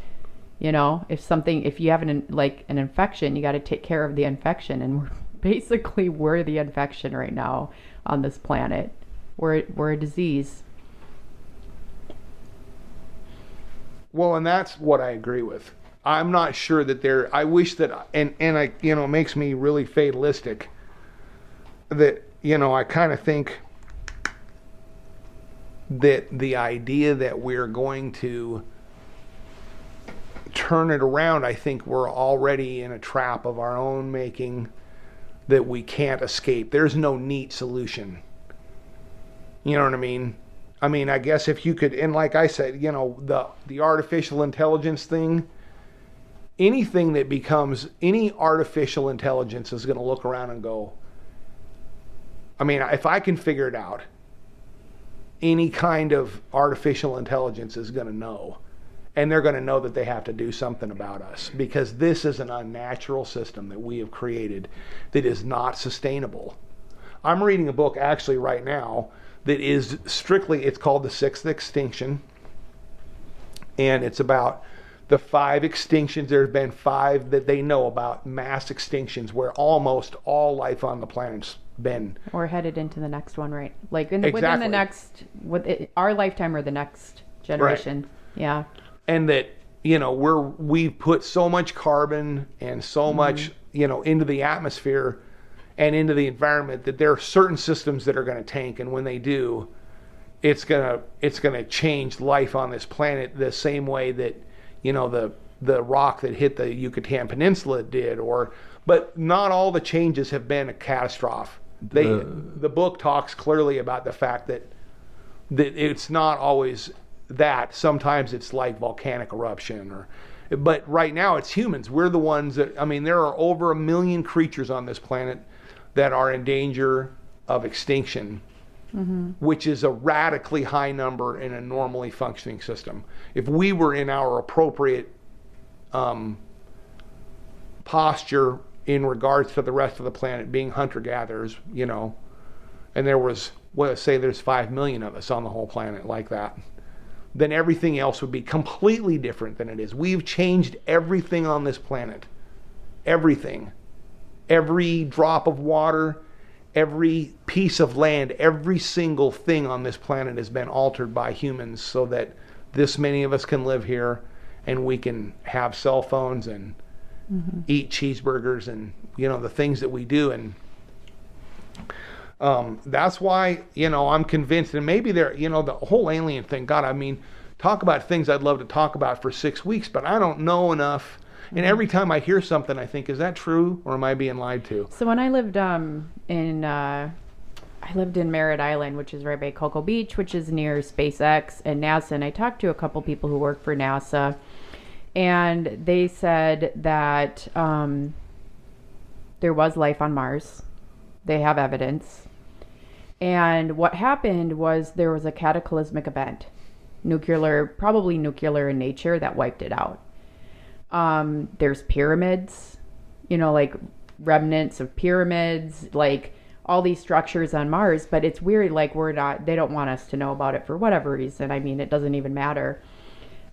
If you have an infection, you got to take care of the infection, and we're the infection right now on this planet. We're a disease. Well, and that's what I agree with. I'm not sure that I wish that, and it makes me really fatalistic that, I kind of think that the idea that we're going to turn it around, I think we're already in a trap of our own making that we can't escape. There's no neat solution. You know what I mean? I mean, I guess if you could, and like I said, the artificial intelligence thing, any artificial intelligence is going to look around and go, I mean, if I can figure it out, any kind of artificial intelligence is going to know. And they're going to know that they have to do something about us, because this is an unnatural system that we have created that is not sustainable. I'm reading a book actually right now that is it's called The Sixth Extinction. And it's about the 5 extinctions. There's been 5 that they know about, mass extinctions, where almost all life on the planet's been. We're headed into the next one, right? Within Exactly. the next, our lifetime or the next generation. Right. Yeah. And that, we've put so much carbon and so much, into the atmosphere and into the environment that there are certain systems that are going to tank. And when they do, it's going to change life on this planet the same way that, the rock that hit the Yucatan Peninsula did, but not all the changes have been a catastrophe. The book talks clearly about the fact that it's not always that. Sometimes it's like volcanic eruption, but right now it's humans. We're the ones that, there are over 1 million creatures on this planet that are in danger of extinction, which is a radically high number in a normally functioning system. If we were in our appropriate posture in regards to the rest of the planet being hunter-gatherers, and there was, say there's 5 million of us on the whole planet like that, then everything else would be completely different than it is. We've changed everything on this planet. Everything. Every drop of water, every piece of land, every single thing on this planet has been altered by humans so that this many of us can live here and we can have cell phones and eat cheeseburgers and, the things that we do. And that's why, I'm convinced, and maybe the whole alien thing, God, talk about things I'd love to talk about for 6 weeks, but I don't know enough. And every time I hear something, I think, is that true or am I being lied to? So when I lived in Merritt Island, which is right by Cocoa Beach, which is near SpaceX and NASA, and I talked to a couple people who work for NASA, and they said that there was life on Mars. They have evidence. And what happened was there was a cataclysmic event. probably nuclear in nature, that wiped it out. There's pyramids, like remnants of pyramids, like all these structures on Mars, but it's weird, like they don't want us to know about it for whatever reason. I mean, it doesn't even matter.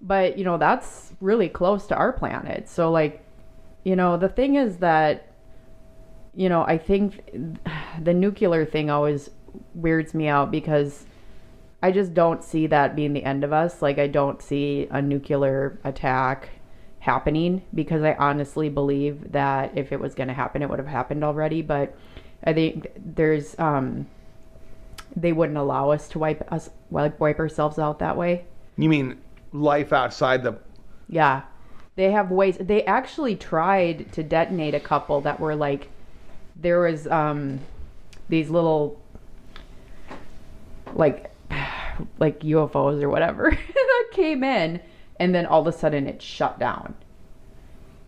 But, that's really close to our planet. So, like, the thing is that, I think the nuclear thing always weirds me out because I just don't see that being the end of us. Like, I don't see a nuclear attack happening because I honestly believe that if it was going to happen, it would have happened already. But I think there's, they wouldn't allow us to wipe ourselves out that way. You mean life outside the... Yeah. They have ways. They actually tried to detonate a couple that were like, there was these little like UFOs or whatever that came in, and then all of a sudden it shut down.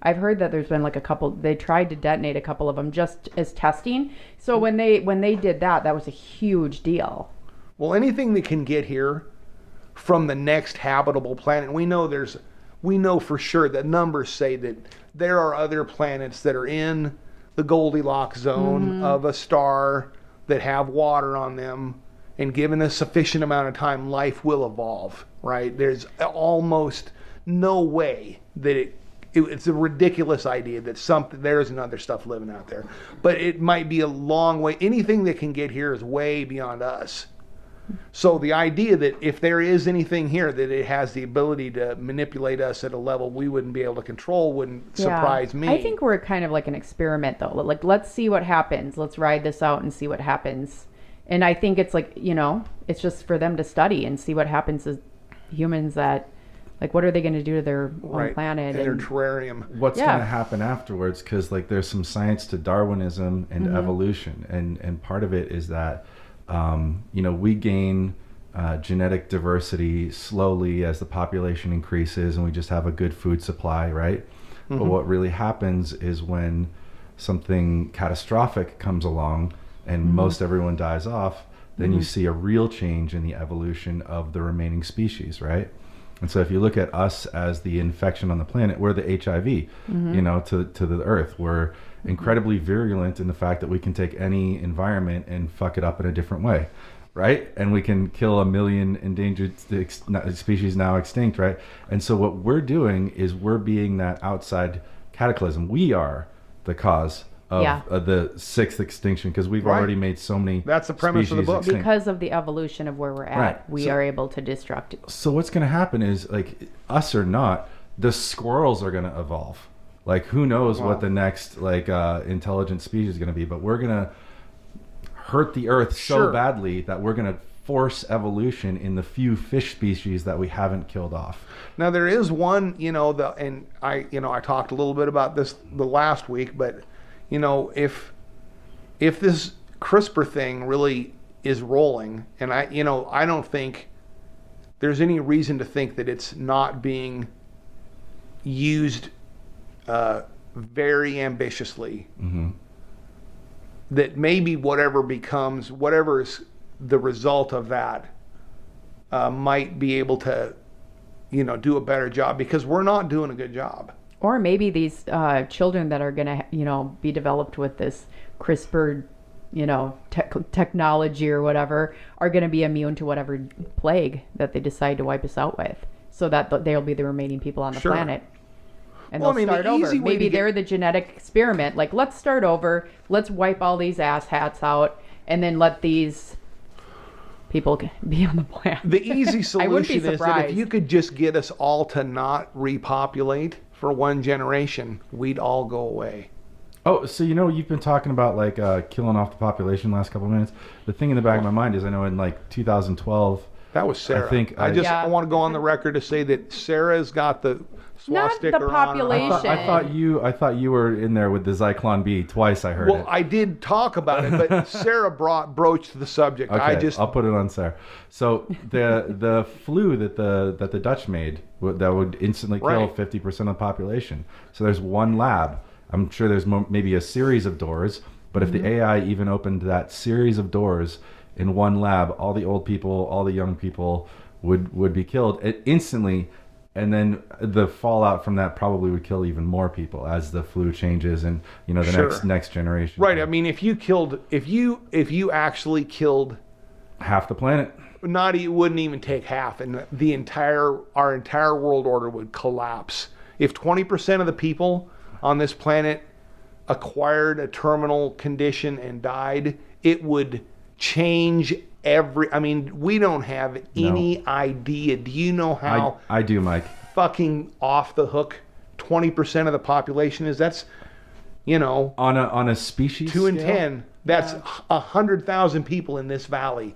I've heard that there's been like a couple, they tried to detonate a couple of them just as testing. So when they did that, that was a huge deal. Well, anything that can get here from the next habitable planet, we know for sure that numbers say that there are other planets that are in the Goldilocks zone of a star that have water on them, and given a sufficient amount of time, life will evolve, right? There's almost no way that it's a ridiculous idea that there's another stuff living out there. But it might be a long way. Anything that can get here is way beyond us. So the idea that if there is anything here that it has the ability to manipulate us at a level we wouldn't be able to control wouldn't surprise me. I think we're kind of like an experiment though. Like, let's see what happens. Let's ride this out and see what happens. And I think it's like, it's just for them to study and see what happens as humans that, like, what are they going to do to their own planet? And their terrarium. What's going to happen afterwards? Because, like, there's some science to Darwinism and evolution. And part of it is that, we gain genetic diversity slowly as the population increases and we just have a good food supply, right? But what really happens is when something catastrophic comes along and most everyone dies off, then you see a real change in the evolution of the remaining species, right? And so if you look at us as the infection on the planet, we're the HIV, to the earth. We're incredibly virulent in the fact that we can take any environment and fuck it up in a different way, right? And we can kill 1 million endangered species now extinct, right? And so what we're doing is we're being that outside cataclysm. We are the cause of the sixth extinction because we've already made so many. That's the premise of the book. Extinct. Because of the evolution of where we're at, we are able to destruct it. So what's going to happen is, like, us or not, the squirrels are going to evolve. Like, who knows what the next intelligent species is going to be, but we're going to hurt the earth so badly that we're going to force evolution in the few fish species that we haven't killed off. Now there is one, I talked a little bit about this the last week, but if this CRISPR thing really is rolling, and I don't think there's any reason to think that it's not being used very ambitiously, that maybe whatever is the result of that might be able to, do a better job, because we're not doing a good job. Or maybe these children that are going to, be developed with this CRISPR, technology or whatever, are going to be immune to whatever plague that they decide to wipe us out with, so that they'll be the remaining people on the planet. And they'll start over. Maybe they're the genetic experiment. Like, let's start over. Let's wipe all these asshats out, and then let these people be on the planet. The easy solution is that if you could just get us all to not repopulate for one generation, we'd all go away. Oh, so you've been talking about killing off the population the last couple of minutes. The thing in the back of my mind is, I know in 2012. That was Sarah. I think I want to go on the record to say that Sarah's got the swastika not the population. on her. I thought you were in there with the Zyklon B twice. I heard it. Well, I did talk about it, but Sarah broached the subject. Okay, I'll put it on Sarah. So the flu that the Dutch made that would instantly kill 50% of the population. So there's one lab. I'm sure there's maybe a series of doors, but if the AI even opened that series of doors in one lab, all the old people, all the young people would be killed instantly, and then the fallout from that probably would kill even more people as the flu changes and the Sure. next generation. Right. I mean, if you actually killed half the planet. it wouldn't even take half, and our entire world order would collapse. If 20% of the people on this planet acquired a terminal condition and died, it would change we don't have any idea. Do you know how I do, Mike. fucking off the hook 20% of the population is? That's, On a species 2 in scale? 10. That's 100,000 people in this valley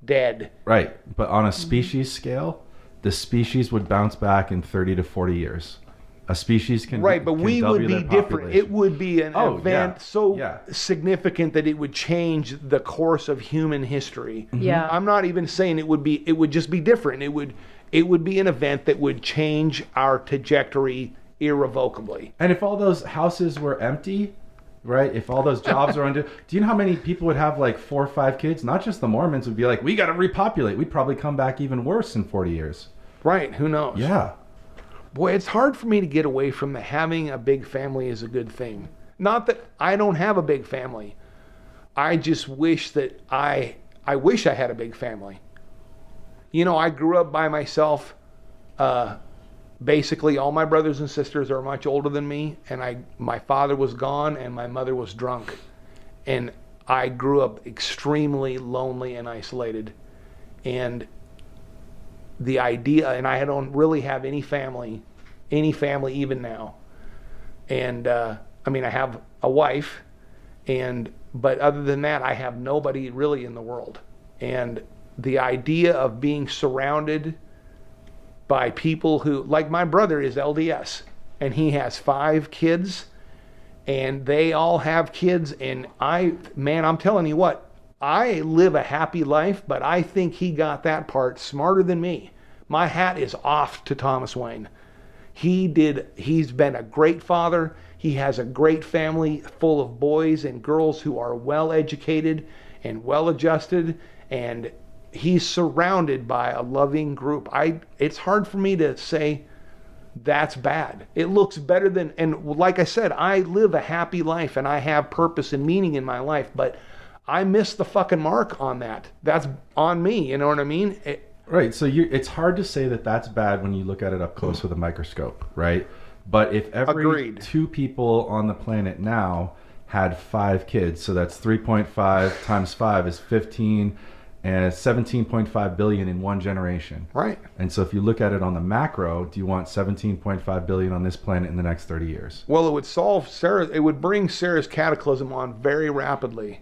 dead. Right, but on a species scale, the species would bounce back in 30 to 40 years. A species can Right, but can we would double be their different. population. It would be an event Yeah. significant that it would change the course of human history. Yeah. I'm not even saying it would just be different. It would be an event that would change our trajectory irrevocably. And if all those houses were empty, right? If all those jobs are under, do you know how many people would have like 4 or 5 kids? Not just the Mormons would be like, we got to repopulate. We'd probably come back even worse in 40 years. Right, who knows? Yeah. Boy, it's hard for me to get away from the having a big family is a good thing. Not that I don't have a big family. I just wish that I wish I had a big family. I grew up by myself. Basically, all my brothers and sisters are much older than me, and my father was gone and my mother was drunk. And I grew up extremely lonely and isolated. And the idea, and I don't really have any family even now. And I have a wife, but other than that, I have nobody really in the world. And the idea of being surrounded by people who, like my brother is LDS, and he has 5 kids, and they all have kids, and I'm telling you what, I live a happy life, but I think he got that part smarter than me. My hat is off to Thomas Wayne. He's been a great father. He has a great family full of boys and girls who are well educated and well adjusted, and he's surrounded by a loving group. It's hard for me to say that's bad. It looks better than, and like I said, I live a happy life and I have purpose and meaning in my life, but I missed the fucking mark on that. That's on me, you know what I mean? Right, so it's hard to say that that's bad when you look at it up close with a microscope, right? But if every Agreed. 2 people on the planet now had 5 kids, so that's 3.5 times 5 is 15, and 17.5 billion in one generation. Right. And so if you look at it on the macro, do you want 17.5 billion on this planet in the next 30 years? Well, it would bring Sarah's cataclysm on very rapidly.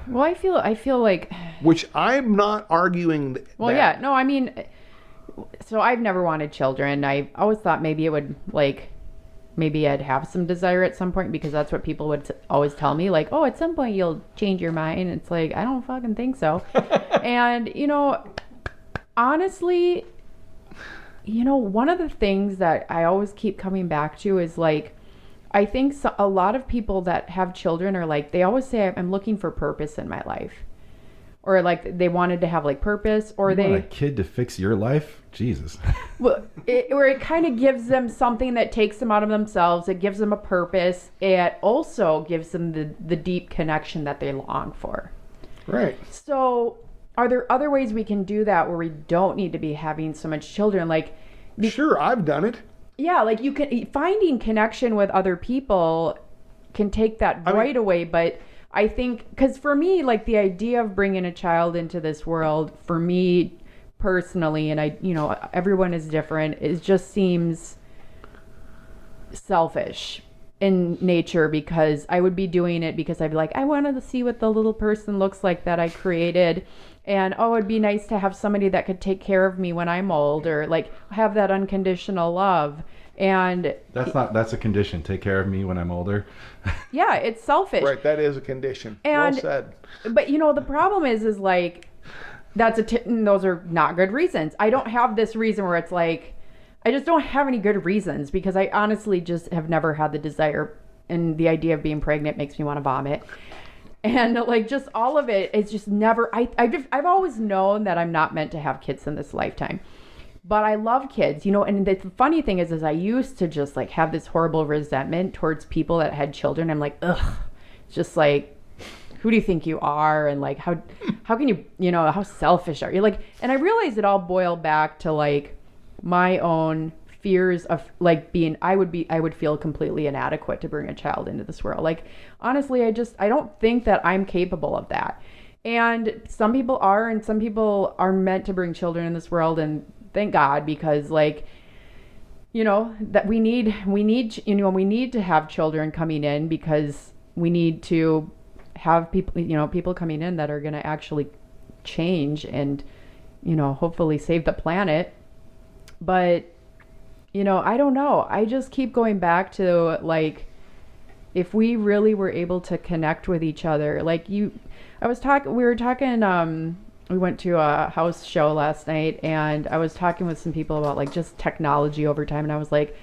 Well, I feel like, Which I'm not arguing well, that. yeah, no, I mean, so I've never wanted children. I always thought maybe it would, maybe I'd have some desire at some point, because that's what people would always tell me, like, oh, at some point you'll change your mind. It's like, I don't fucking think so. And, honestly, one of the things that I always keep coming back to is, I think a lot of people that have children are they always say, I'm looking for purpose in my life. Or they wanted to have purpose, or You want a kid to fix your life? Jesus. Well, it kind of gives them something that takes them out of themselves. It gives them a purpose. It also gives them the deep connection that they long for. Right. So are there other ways we can do that where we don't need to be having so much children? Sure, I've done it. Yeah, you can, finding connection with other people can take that right away. But I think, because for me, the idea of bringing a child into this world, for me personally, and everyone is different, it just seems selfish in nature, because I would be doing it because I'd be I wanted to see what the little person looks like that I created. And, it'd be nice to have somebody that could take care of me when I'm old, or have that unconditional love. And that's a condition. Take care of me when I'm older. Yeah, it's selfish. Right, that is a condition. And, well said. But the problem is those are not good reasons. I don't have this reason where it's I just don't have any good reasons, because I honestly just have never had the desire, and the idea of being pregnant makes me want to vomit. And like just all of it, it's just never, I've always known that I'm not meant to have kids in this lifetime. But I love kids, you know, and the funny thing is I used to just like have this horrible resentment towards people that had children. I'm like, ugh, it's just like, who do you think you are? And like, how can you, you know, how selfish are you? Like, and I realized it all boiled back to like my own fears of like being, I would feel completely inadequate to bring a child into this world. Like, honestly, I don't think that I'm capable of that. And some people are, and some people are meant to bring children in this world, and thank God, because like, you know, that we need, you know, we need to have children coming in because we need to have people, you know, people coming in that are going to actually change and, you know, hopefully save the planet. But, you know, I don't know. I just keep going back to like, if we really were able to connect with each other, like we were talking, we went to a house show last night, and I was talking with some people about like just technology over time. And I was like,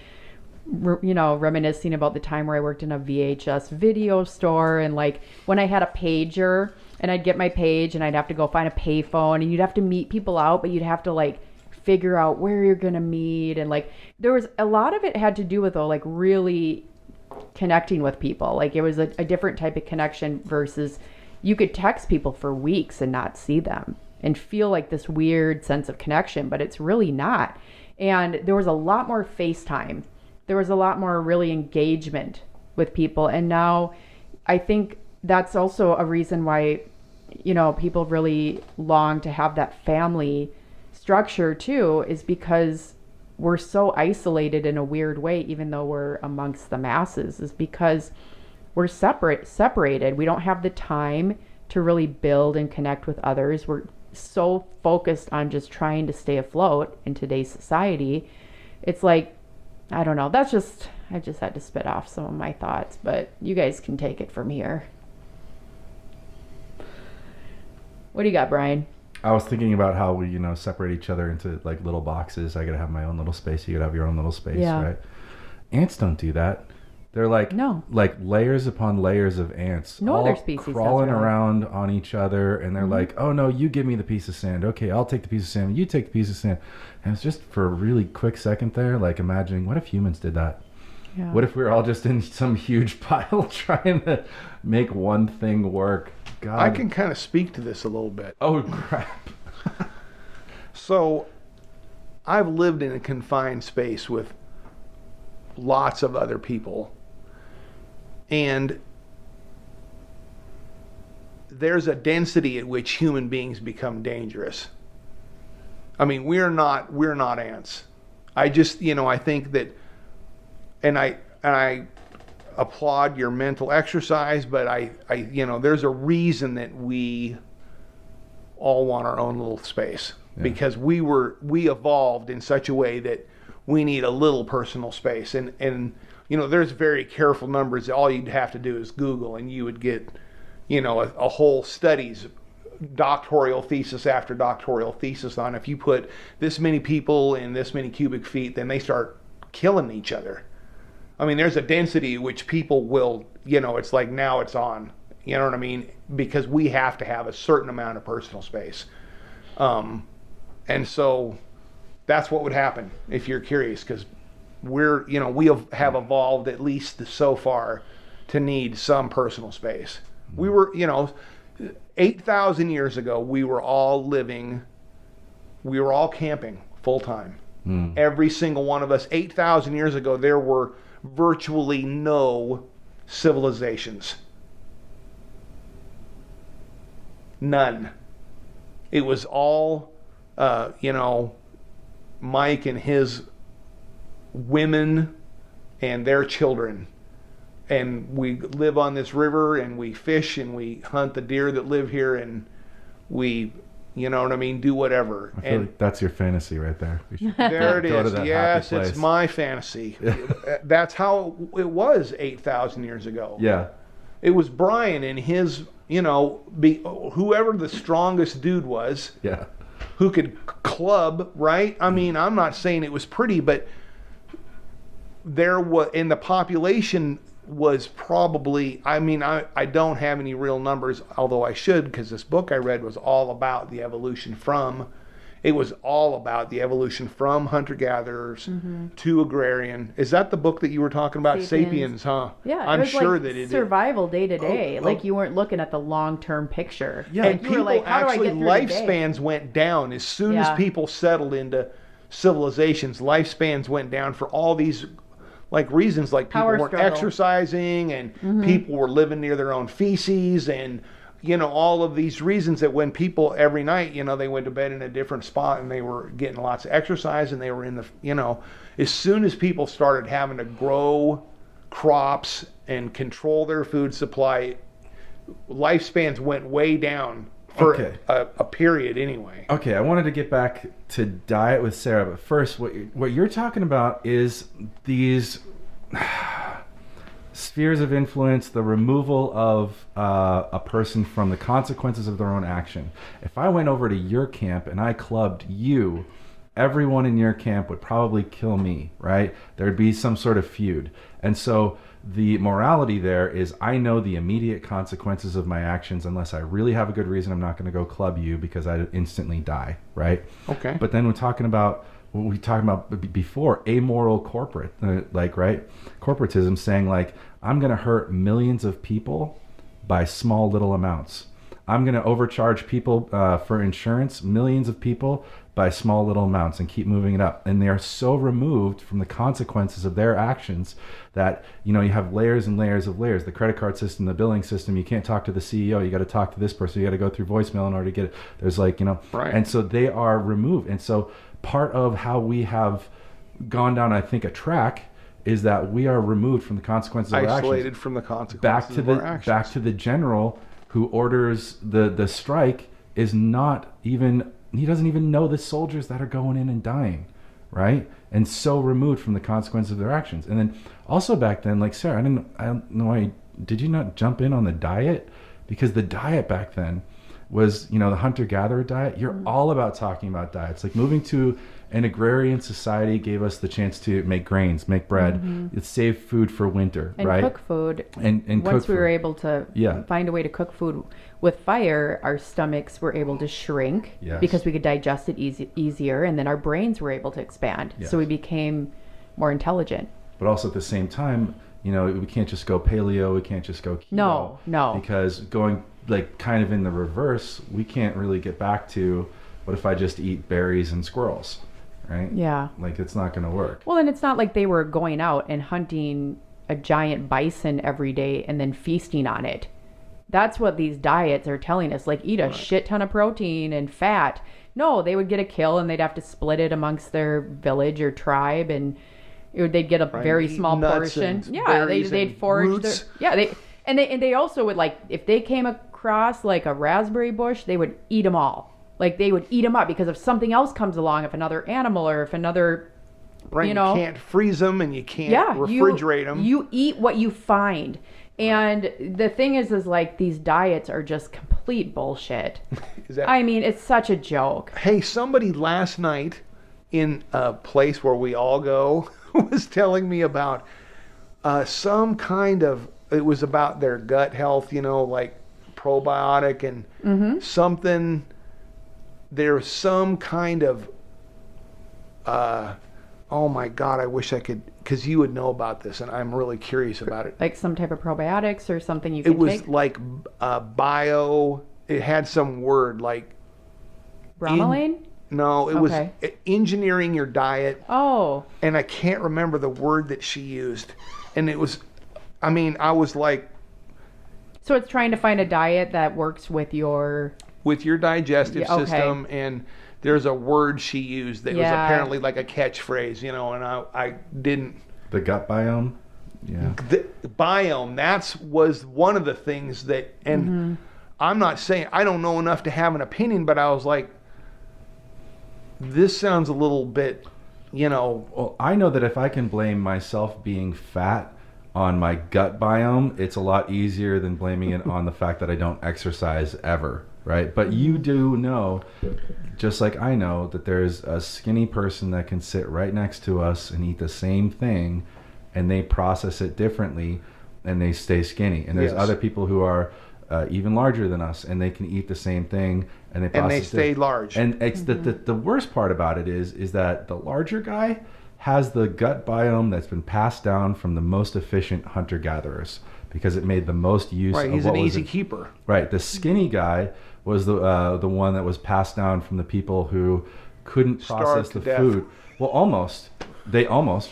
you know, reminiscing about the time where I worked in a VHS video store, and like when I had a pager and I'd get my page and I'd have to go find a payphone, and you'd have to meet people out, but you'd have to like figure out where you're going to meet. And like, there was a lot of it had to do with though, like really connecting with people. Like it was a different type of connection versus you could text people for weeks and not see them and feel like this weird sense of connection, but it's really not. And there was a lot more FaceTime. There was a lot more really engagement with people. And now I think that's also a reason why, you know, people really long to have that family structure too, is because we're so isolated in a weird way, even though we're amongst the masses, is because we're separated. We don't have the time to really build and connect with others. We're so focused on just trying to stay afloat in today's society. It's like, I don't know. I just had to spit off some of my thoughts, but you guys can take it from here. What do you got, Brian? I was thinking about how we, you know, separate each other into like little boxes. I gotta have my own little space. You gotta have your own little space, right? Ants don't do that. They're like like layers upon layers of ants, no all other species crawling around on each other, and they're like, "Oh no, you give me the piece of sand. Okay, I'll take the piece of sand. You take the piece of sand." And it's just for a really quick second there, like imagining, what if humans did that? Yeah. What if we were all just in some huge pile trying to make one thing work? God. I can kind of speak to this a little bit. Oh crap! So, I've lived in a confined space with lots of other people. And there's a density at which human beings become dangerous. I mean, we're not ants. I just, you know, I think that, and I applaud your mental exercise, but I, you know, there's a reason that we all want our own little space, because we evolved in such a way that we need a little personal space. And you know, there's very careful numbers. All you'd have to do is Google, and you would get, you know, a whole studies, doctoral thesis after doctoral thesis on, if you put this many people in this many cubic feet, then they start killing each other. I mean, there's a density which people will, you know, it's like now it's on. You know what I mean? Because we have to have a certain amount of personal space. And so that's what would happen if you're curious, because we have evolved at least so far to need some personal space. We were, you know, 8,000 years ago, we were all camping full time. Every single one of us. 8,000 years ago, there were virtually no civilizations. None. It was all, you know, Mike and his women and their children, and we live on this river, and we fish, and we hunt the deer that live here, and we, you know what I mean, do whatever. I feel like that's your fantasy right there. There it is. Yes, it's my fantasy. That's how it was 8,000 years ago. Yeah. It was Brian and his, you know, whoever the strongest dude was. Yeah. Who could club, right? I mean, I'm not saying it was pretty, but there was, in the population was probably, I mean, I don't have any real numbers, although I should, because this book I read was all about the evolution from, it was all about the evolution from hunter-gatherers to agrarian. Is that the book that you were talking about? Sapiens, huh? Yeah, I'm it was sure like that it survival day to day. Like you weren't looking at the long-term picture. Yeah, and you were people like, how do I actually, get through the day? lifespans went down as soon as Yeah. people settled into civilizations. Lifespans went down for all these like reasons, like people Power weren't struggle. exercising, and people were living near their own feces, and all of these reasons that when people every night, they went to bed in a different spot and they were getting lots of exercise, and they were in the, as soon as people started having to grow crops and control their food supply, lifespans went way down for a period anyway. Okay, I wanted to get back to diet with Sarah, but first, what you're talking about is these spheres of influence, the removal of a person from the consequences of their own action. If I went over to your camp and I clubbed you, everyone in your camp would probably kill me, right? There'd be some sort of feud. And so the morality there is I know the immediate consequences of my actions. Unless I really have a good reason, I'm not going to go club you because I instantly die, right? Okay. But then we're talking about what we talked about before, amoral corporate, right? Corporatism saying like, I'm going to hurt millions of people by small little amounts. I'm going to overcharge people for insurance, millions of people by small little amounts, and keep moving it up. And they are so removed from the consequences of their actions that, you have layers and layers of layers. The credit card system, the billing system, you can't talk to the CEO. You got to talk to this person. You got to go through voicemail in order to get it. There's like, Right. And so they are removed. And so part of how we have gone down, I think, a track is that we are removed from the consequences of our actions. Isolated from the consequences of our actions. Back to the general who orders the strike is not even, he doesn't even know the soldiers that are going in and dying, right? And so removed from the consequences of their actions. And then also back then, like Sarah, I don't know why, did you not jump in on the diet? Because the diet back then was, the hunter-gatherer diet. You're all about talking about diets. Like moving to an agrarian society gave us the chance to make grains, make bread, it saved food for winter, and right? cook food. And once cook we were food. able to Yeah. find a way to cook food with fire, our stomachs were able to shrink Yes. because we could digest it easier, and then our brains were able to expand. Yes. So we became more intelligent. But also at the same time, we can't just go paleo, we can't just go keto. No. Because going like kind of in the reverse, we can't really get back to what if I just eat berries and squirrels, right? Yeah. Like it's not going to work. Well, and it's not like they were going out and hunting a giant bison every day and then feasting on it. That's what these diets are telling us, like eat a shit ton of protein and fat. No, they would get a kill and they'd have to split it amongst their village or tribe, and they'd get a very Eat small nuts portion. and Yeah, berries they'd and forage roots. they also would, like, if they came across like a raspberry bush, they would eat them all. Like they would eat them up because if something else comes along, if another animal or if another Right, you can't freeze them and you can't refrigerate them. You eat what you find. And the thing is like these diets are just complete bullshit. I mean, it's such a joke. Hey, somebody last night in a place where we all go was telling me about some kind of, it was about their gut health, like probiotic and something, there's some kind of, oh my God, I wish I could, because you would know about this, and I'm really curious about it. Like some type of probiotics or something you can take? It was like bio, it had some word like... Bromelain? No, it was engineering your diet. Oh. And I can't remember the word that she used. And it was, I was like... So it's trying to find a diet that works with your... With your digestive system, and... There's a word she used that was apparently like a catchphrase, and I didn't... The gut biome? Yeah. The biome, was one of the things that... And I'm not saying... I don't know enough to have an opinion, but I was like, this sounds a little bit, Well, I know that if I can blame myself being fat on my gut biome, it's a lot easier than blaming it on the fact that I don't exercise ever. Right? But you do know, just like I know, that there's a skinny person that can sit right next to us and eat the same thing, and they process it differently. and they stay skinny. And there's Yes. other people who are even larger than us, and they can eat the same thing, and they stay large. And it's the worst part about it is that the larger guy has the gut biome that's been passed down from the most efficient hunter-gatherers, because it made the most use Right, of he's what an was easy it. keeper. Right, the skinny guy was the one that was passed down from the people who couldn't process Starved the to death. food. Well, almost,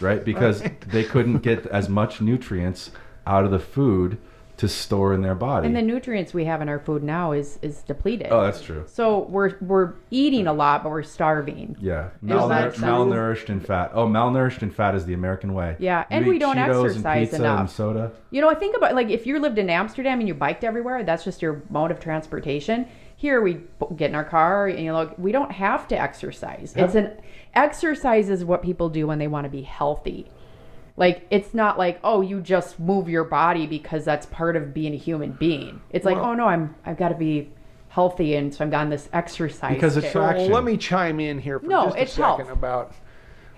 right, because they couldn't get as much nutrients out of the food to store in their body. And the nutrients we have in our food now is depleted. Oh, that's true. So we're eating a lot, but we're starving. Yeah, that true? malnourished and fat. Oh, malnourished and fat is the American way. Yeah, You and eat we don't Cheetos exercise and pizza enough. and soda. You know, I think about, like, if you lived in Amsterdam and you biked everywhere, that's just your mode of transportation. Here we get in our car, and we don't have to exercise. Exercise is what people do when they want to be healthy. Like, it's not like, oh, you just move your body because that's part of being a human being. It's like, oh no, I've got to be healthy, and so I'm on this exercise Because kick. attraction. Well, let me chime in here for just a it's second health. about.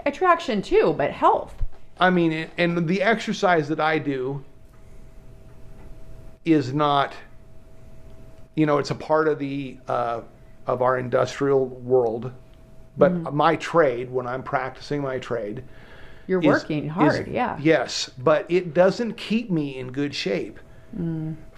Attraction too, but health. I mean, and the exercise that I do is not, it's a part of the of our industrial world, but my trade, when I'm practicing my trade, You're working hard, yeah. Yes, but it doesn't keep me in good shape.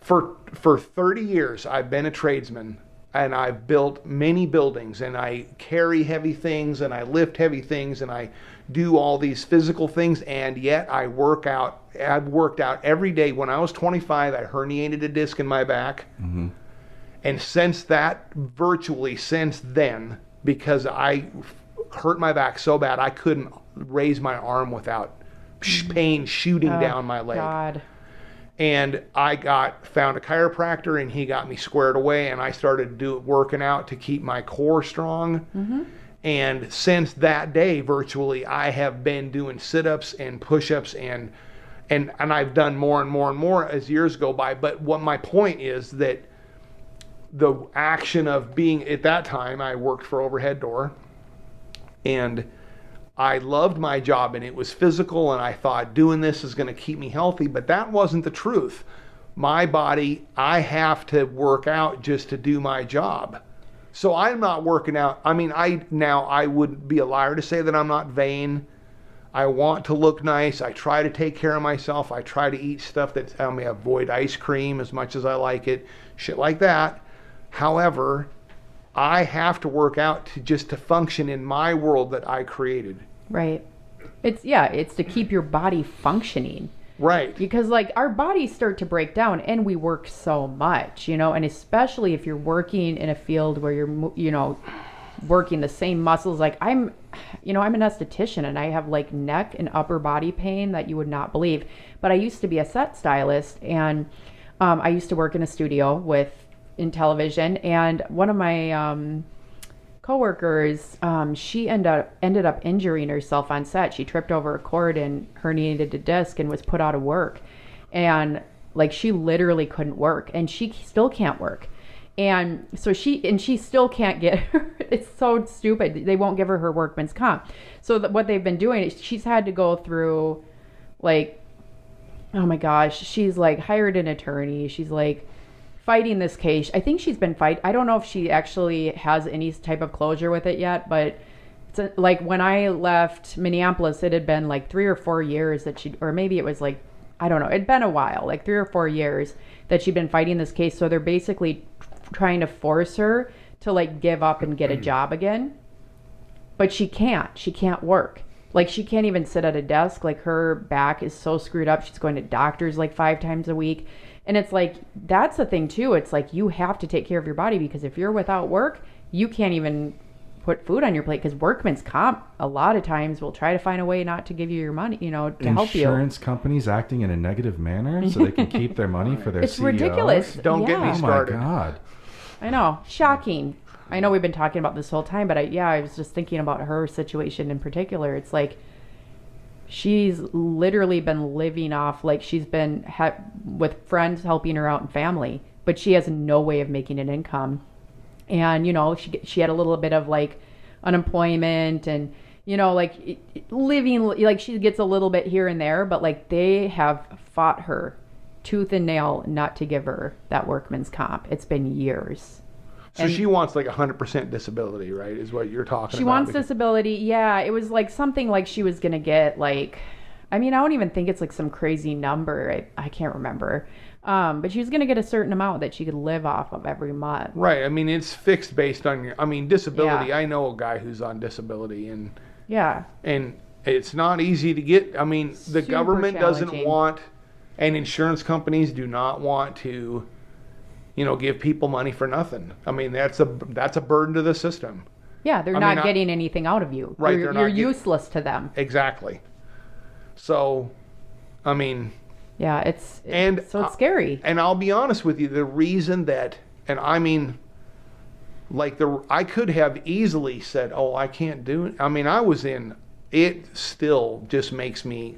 For 30 years, I've been a tradesman, and I've built many buildings, and I carry heavy things, and I lift heavy things, and I do all these physical things, and yet I work out. I've worked out every day. When I was 25, I herniated a disc in my back. Mm-hmm. And since then, because I hurt my back so bad, I couldn't raise my arm without pain shooting down my leg. God. And I found a chiropractor, and he got me squared away, and I started working out to keep my core strong. Mm-hmm. And since that day, virtually, I have been doing sit-ups and push-ups, and I've done more and more and more as years go by. But what my point is that the action of being, at that time, I worked for Overhead Door, and I loved my job, and it was physical, and I thought doing this is going to keep me healthy, but that wasn't the truth. My body, I have to work out just to do my job. So I'm not working out. I mean, I would be a liar to say that I'm not vain. I want to look nice. I try to take care of myself. I try to eat stuff that, I mean, avoid ice cream as much as I like it, shit like that. However, I have to work out to function in my world that I created. Right. It's to keep your body functioning. Right. Because, like, our bodies start to break down, and we work so much, and especially if you're working in a field where you're, working the same muscles. Like, I'm an esthetician, and I have, like, neck and upper body pain that you would not believe. But I used to be a set stylist, and I used to work in a studio in television, and one of my coworkers, she ended up injuring herself on set. She tripped over a cord and herniated a disc and was put out of work. And, like, she literally couldn't work, and she still can't work. And so she still can't get it's so stupid. They won't give her workman's comp. So what they've been doing is she's had to go through, like, oh my gosh, she's, like, hired an attorney. She's, like, fighting this case. I think she's been I don't know if she actually has any type of closure with it yet, but it's like, when I left Minneapolis, it had been like 3 or 4 years or maybe it was like, I don't know, it'd been a while, like 3 or 4 years that she'd been fighting this case. So they're basically trying to force her to, like, give up and get a job again. But she can't work. Like, she can't even sit at a desk. Like, her back is so screwed up. She's going to doctors like 5 times a week. And it's like, that's the thing too. It's like, you have to take care of your body, because if you're without work, you can't even put food on your plate, because workman's comp a lot of times will try to find a way not to give you your money, to help you. Insurance companies acting in a negative manner so they can keep their money for their It's CEOs. ridiculous. Don't get me started. Oh my God. I know. Shocking. I know we've been talking about this whole time, but I was just thinking about her situation in particular. It's like, she's literally been living off, like, she's been with friends helping her out and family, but she has no way of making an income. And, she had a little bit of, like, unemployment and, living, like, she gets a little bit here and there, but, like, they have fought her tooth and nail not to give her that workman's comp. It's been years. So she wants like 100% disability, right? Is what you're talking about. She wants disability. Yeah, it was like something like she was going to get like, I mean, I don't even think it's like some crazy number. I can't remember. But she was going to get a certain amount that she could live off of every month. Right. I mean, it's fixed based on disability. Yeah. I know a guy who's on disability and it's not easy to get. I mean, the government doesn't want, and insurance companies do not want to, give people money for nothing. I mean, that's a burden to the system. Yeah, they're not getting anything out of you. Right. You're useless to them. Exactly. So, I mean... Yeah, it's scary. And I'll be honest with you, the reason that, and I mean, I could have easily said, oh, I can't do it. I mean, it still just makes me,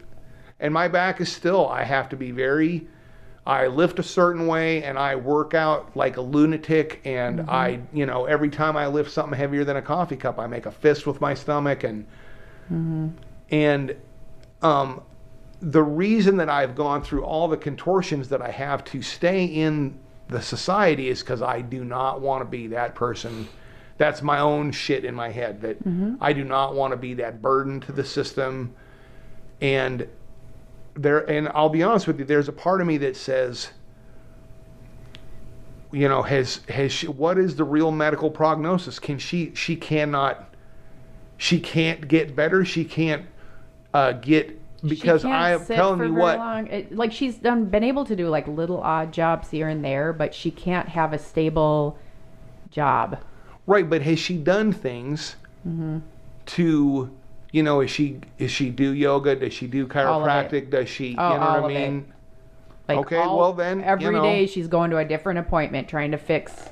and my back is still, I have to be I lift a certain way and I work out like a lunatic and mm-hmm. Every time I lift something heavier than a coffee cup, I make a fist with my stomach and, mm-hmm. The reason that I've gone through all the contortions that I have to stay in the society is because I do not want to be that person. That's my own shit in my head, that mm-hmm. I do not want to be that burden to the system. And I'll be honest with you, there's a part of me that says, has she, what is the real medical prognosis? She can't get better. She can't get... Because I am telling you what, she's been able to do like little odd jobs here and there, but she can't have a stable job. Right, but has she done things mm-hmm. to, is she do yoga? Does she do chiropractic? Does she, you know what I mean? Like okay, well then, every day she's going to a different appointment trying to fix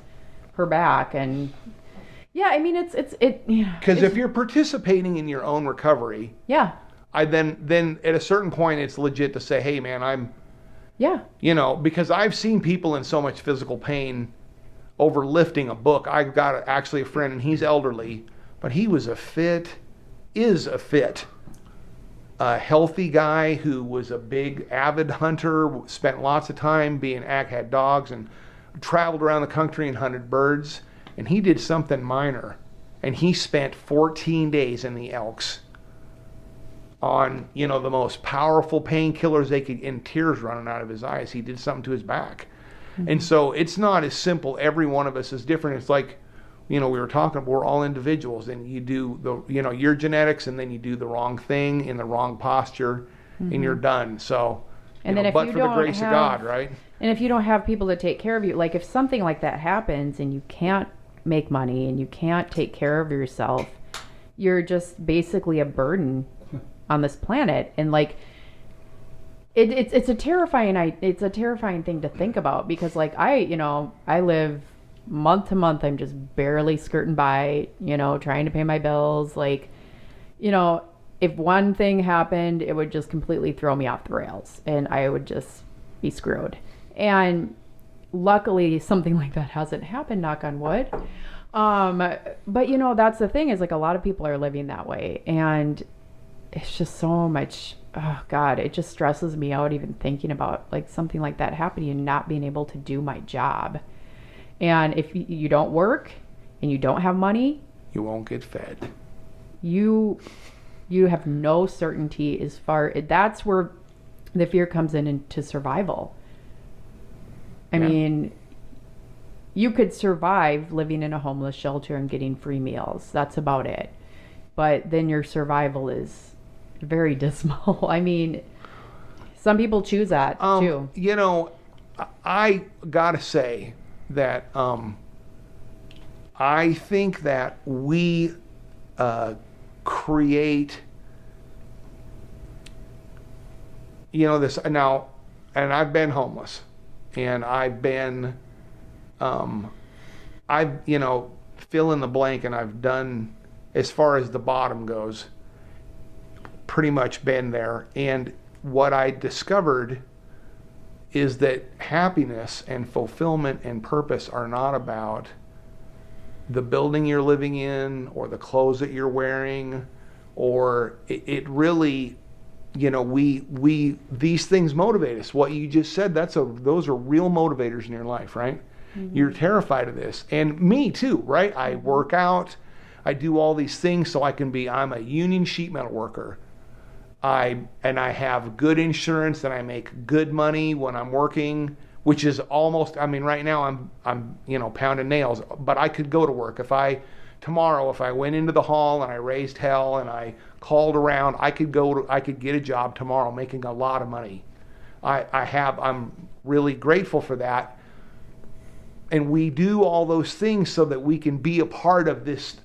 her back, and yeah, I mean it's because if you're participating in your own recovery, yeah. Then at a certain point it's legit to say, hey man, because I've seen people in so much physical pain over lifting a book. I've got actually a friend and he's elderly, but he was a fit, healthy guy who was a big avid hunter, spent lots of time had dogs and traveled around the country and hunted birds. And he did something minor and he spent 14 days in the Elks on, the most powerful painkillers they could, and tears running out of his eyes. He did something to his back. Mm-hmm. And so it's not as simple. Every one of us is different. It's like, we were talking, we're all individuals, and you do your genetics, and then you do the wrong thing in the wrong posture, mm-hmm. and you're done. So, and then but for the grace of God, right? And if you don't have people to take care of you, like if something like that happens and you can't make money and you can't take care of yourself, you're just basically a burden on this planet. And like it's a terrifying thing to think about, because like I live month to month, I'm just barely skirting by, trying to pay my bills. Like, if one thing happened, it would just completely throw me off the rails and I would just be screwed. And luckily something like that hasn't happened, knock on wood. But that's the thing, is like a lot of people are living that way, and it's just so much, oh God, it just stresses me out even thinking about like something like that happening and not being able to do my job. And if you don't work and you don't have money, you won't get fed. You have no certainty that's where the fear comes into survival. I mean, you could survive living in a homeless shelter and getting free meals. That's about it. But then your survival is very dismal. I mean, some people choose that too. I gotta say that I think that we create, this now, and I've been homeless, and I've been, fill in the blank, and I've done, as far as the bottom goes, pretty much been there. And what I discovered is that happiness and fulfillment and purpose are not about the building you're living in or the clothes that you're wearing, or it really, these things motivate us. What you just said, those are real motivators in your life, right? Mm-hmm. You're terrified of this. And me too, right? I work out, I do all these things so I'm a union sheet metal worker. I have good insurance and I make good money when I'm working, which is almost, right now I'm pounding nails, but I could go to work. Tomorrow, if I went into the hall and I raised hell and I called around, I could get a job tomorrow making a lot of money. I'm really grateful for that. And we do all those things so that we can be a part of this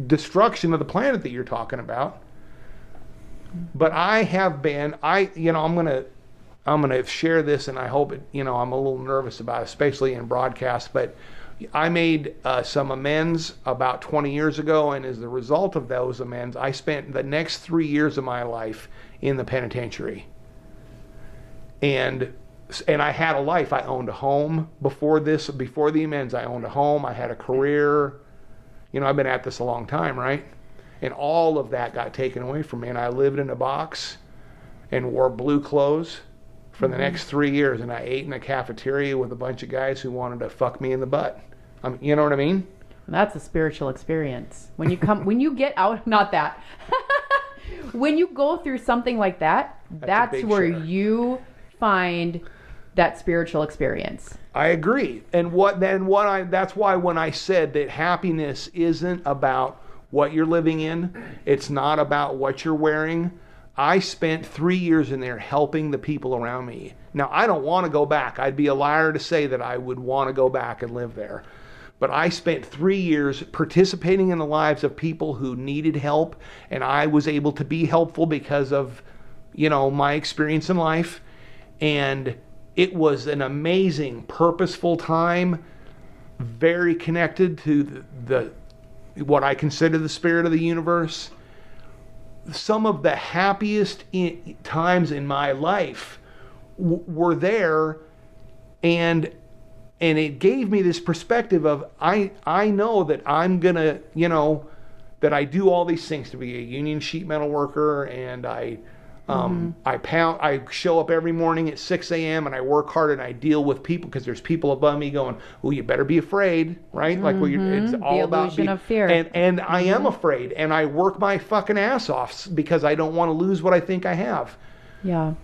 destruction of the planet that you're talking about. But I'm gonna share this, and I hope it, I'm a little nervous about it, especially in broadcast, but I made some amends about 20 years ago, and as the result of those amends, I spent the next 3 years of my life in the penitentiary. And I had a life. I owned a home before the amends. I owned a home. I had a career. I've been at this a long time, right? And all of that got taken away from me, and I lived in a box and wore blue clothes for the next 3 years, and I ate in a cafeteria with a bunch of guys who wanted to fuck me in the butt. You know what I mean? That's a spiritual experience. When you get out, not that. When you go through something like that, that's where you find that spiritual experience. I agree. And that's why when I said that happiness isn't about what you're living in, it's not about what you're wearing. I spent 3 years in there helping the people around me. Now, I don't want to go back. I'd be a liar to say that I would want to go back and live there. But I spent 3 years participating in the lives of people who needed help, and I was able to be helpful because of, my experience in life. And it was an amazing, purposeful time, very connected to the what I consider the spirit of the universe. Some of the happiest times in my life were there, and it gave me this perspective of I know that I'm gonna, that I do all these things to be a union sheet metal worker, and I show up every morning at 6 a.m. and I work hard and I deal with people, because there's people above me going, "Oh, you better be afraid," right? Like it's all the about illusion of fear. And I am afraid, and I work my fucking ass off because I don't want to lose what I think I have. Yeah.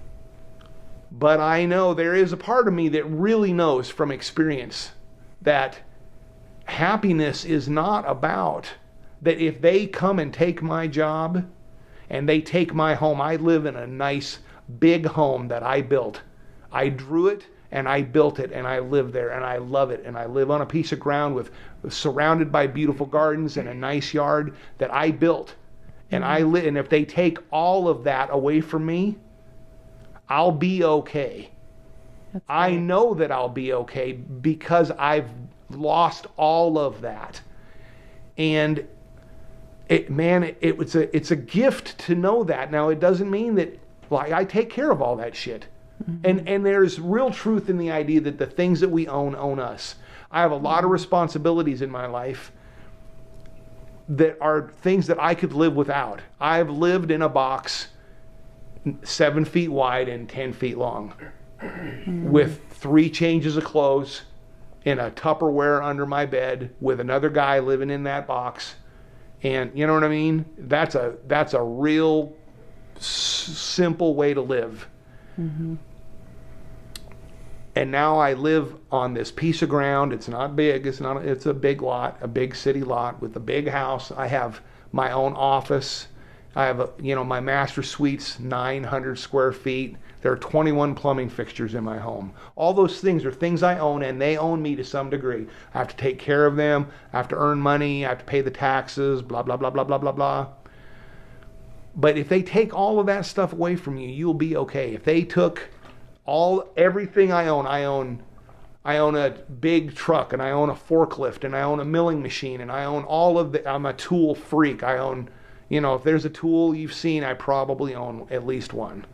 But I know there is a part of me that really knows from experience that happiness is not about that. If they come and take my job and they take my home, I live in a nice big home that I built. I drew it and I built it, and I live there and I love it, and I live on a piece of ground surrounded by beautiful gardens and a nice yard that I built. And and if they take all of that away from me, I'll be okay. I know that I'll be okay because I've lost all of that. And it's a gift to know that. Now, it doesn't mean that I take care of all that shit. And there's real truth in the idea that the things that we own us. I have a lot of responsibilities in my life that are things that I could live without. I've lived in a box 7 feet wide and 10 feet long with 3 changes of clothes in a Tupperware under my bed with another guy living in that box. And you know what I mean? That's a real simple way to live. And now I live on this piece of ground. It's not big. It's a big lot, a big city lot with a big house. I have my own office. I have my master suite's 900 square feet. There are 21 plumbing fixtures in my home. All those things are things I own, and they own me to some degree. I have to take care of them. I have to earn money. I have to pay the taxes, blah, blah, blah, blah, blah, blah, blah. But if they take all of that stuff away from you, you'll be okay. If they took everything I own a big truck, and I own a forklift, and I own a milling machine, and I own I'm a tool freak. I own, if there's a tool you've seen, I probably own at least one.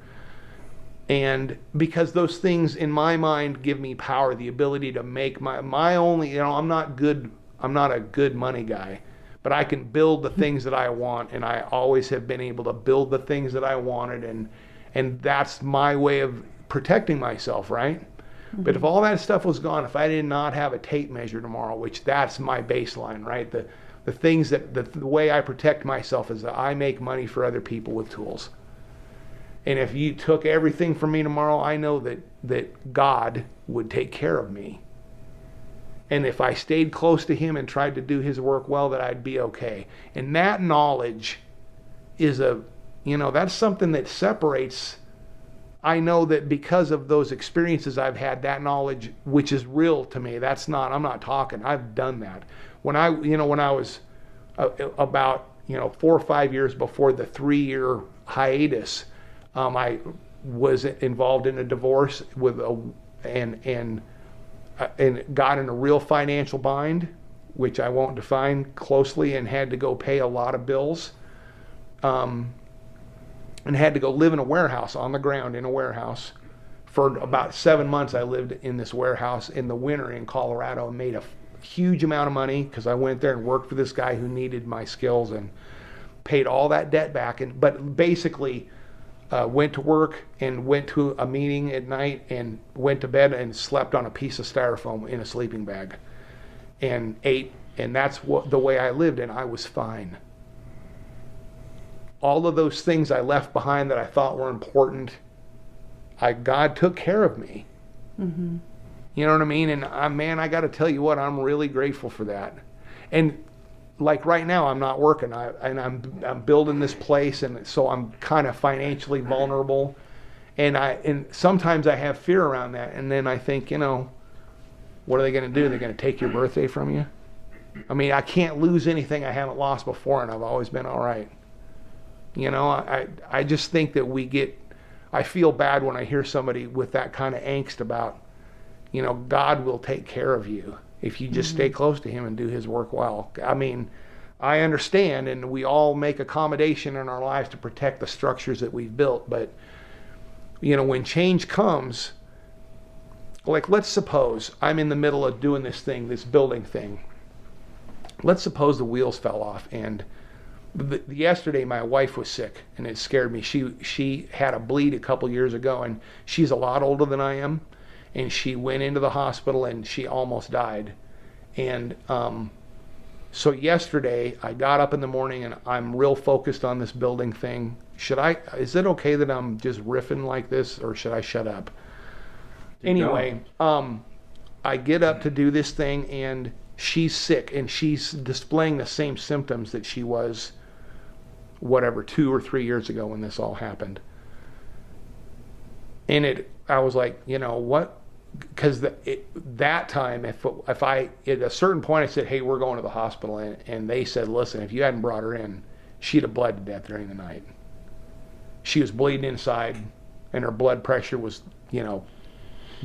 And because those things in my mind give me power, the ability to make my only, I'm not a good money guy, but I can build the things that I want, and I always have been able to build the things that I wanted, and that's my way of protecting myself, right? Mm-hmm. But if all that stuff was gone, if I did not have a tape measure tomorrow, which that's my baseline, right? The things that the way I protect myself is that I make money for other people with tools. And if you took everything from me tomorrow, I know that God would take care of me. And if I stayed close to him and tried to do his work well, that I'd be okay. And that knowledge is that's something that separates. I know that because of those experiences I've had, that knowledge, which is real to me, I'm not talking, I've done that. When I was about 4 or 5 years before the 3-year hiatus, I was involved in a divorce and got in a real financial bind, which I won't define closely, and had to go pay a lot of bills, and had to go live in a warehouse, on the ground in a warehouse. For about 7 months I lived in this warehouse in the winter in Colorado and made a huge amount of money because I went there and worked for this guy who needed my skills and paid all that debt back. But basically went to work and went to a meeting at night and went to bed and slept on a piece of styrofoam in a sleeping bag and ate, and that's the way I lived, and I was fine. All of those things I left behind that I thought were important, God took care of me. Mm-hmm. You know what I mean? And I got to tell you what, I'm really grateful for that. And like right now, I'm not working, I'm building this place, and so I'm kind of financially vulnerable, and sometimes I have fear around that, and then I think, what are they going to do? They're going to take your birthday from you? I mean, I can't lose anything I haven't lost before, and I've always been all right. I just think that I feel bad when I hear somebody with that kind of angst about, God will take care of you if you just stay close to him and do his work well. I mean, I understand, and we all make accommodation in our lives to protect the structures that we've built, but when change comes, like let's suppose I'm in the middle of doing this building thing. Let's suppose the wheels fell off, and yesterday my wife was sick, and it scared me. She had a bleed a couple years ago, and she's a lot older than I am, and she went into the hospital and she almost died. And so yesterday I got up in the morning and I'm real focused on this building thing. Is it okay that I'm just riffing like this, or should I shut up? Anyway, I get up to do this thing, and she's sick, and she's displaying the same symptoms that she was 2 or 3 years ago when this all happened. And I was like, what? Because that time, if I at a certain point I said, hey, we're going to the hospital, and they said, listen, if you hadn't brought her in, she'd have bled to death during the night. She was bleeding inside, and her blood pressure was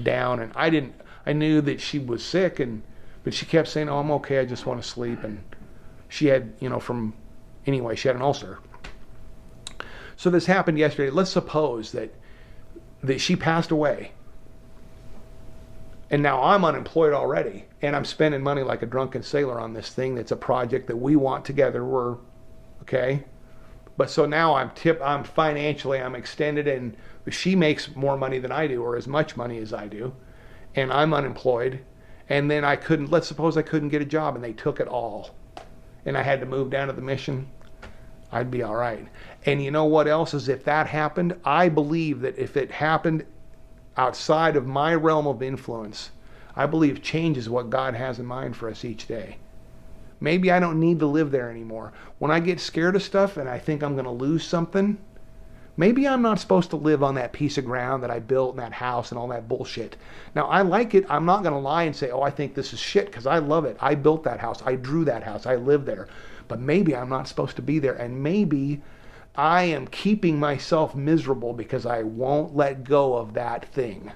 down, and I knew that she was sick, but she kept saying, oh, I'm okay, I just want to sleep. And she had she had an ulcer. So this happened yesterday. Let's suppose that she passed away. And now I'm unemployed already, and I'm spending money like a drunken sailor on this thing that's a project that we want together. Okay? But so now I'm financially, I'm extended, and she makes more money than I do, or as much money as I do, and I'm unemployed. And then let's suppose I couldn't get a job, and they took it all, and I had to move down to the mission. I'd be all right. And you know what else is, if that happened, I believe that if it happened outside of my realm of influence, I believe change is what God has in mind for us each day. Maybe I don't need to live there anymore. When I get scared of stuff and I think I'm going to lose something, maybe I'm not supposed to live on that piece of ground that I built and that house and all that bullshit. Now, I like it. I'm not going to lie and say, oh, I think this is shit, because I love it. I built that house. I drew that house. I live there. But maybe I'm not supposed to be there. And maybe I am keeping myself miserable because I won't let go of that thing.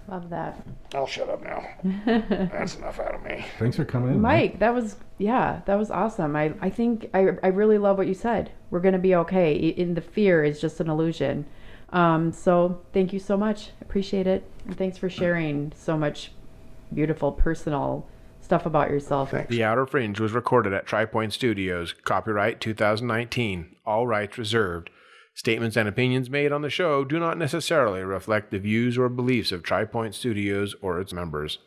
Love that. I'll shut up now. That's enough out of me. Thanks for coming in, Mike. That was awesome. I think I really love what you said. We're going to be okay. In the fear is just an illusion. So thank you so much. Appreciate it. And thanks for sharing so much beautiful personal stuff about yourself. Thanks. The Outer Fringe was recorded at Triii-Point Studios. Copyright 2019. All rights reserved. Statements and opinions made on the show do not necessarily reflect the views or beliefs of Triii-Point Studios or its members.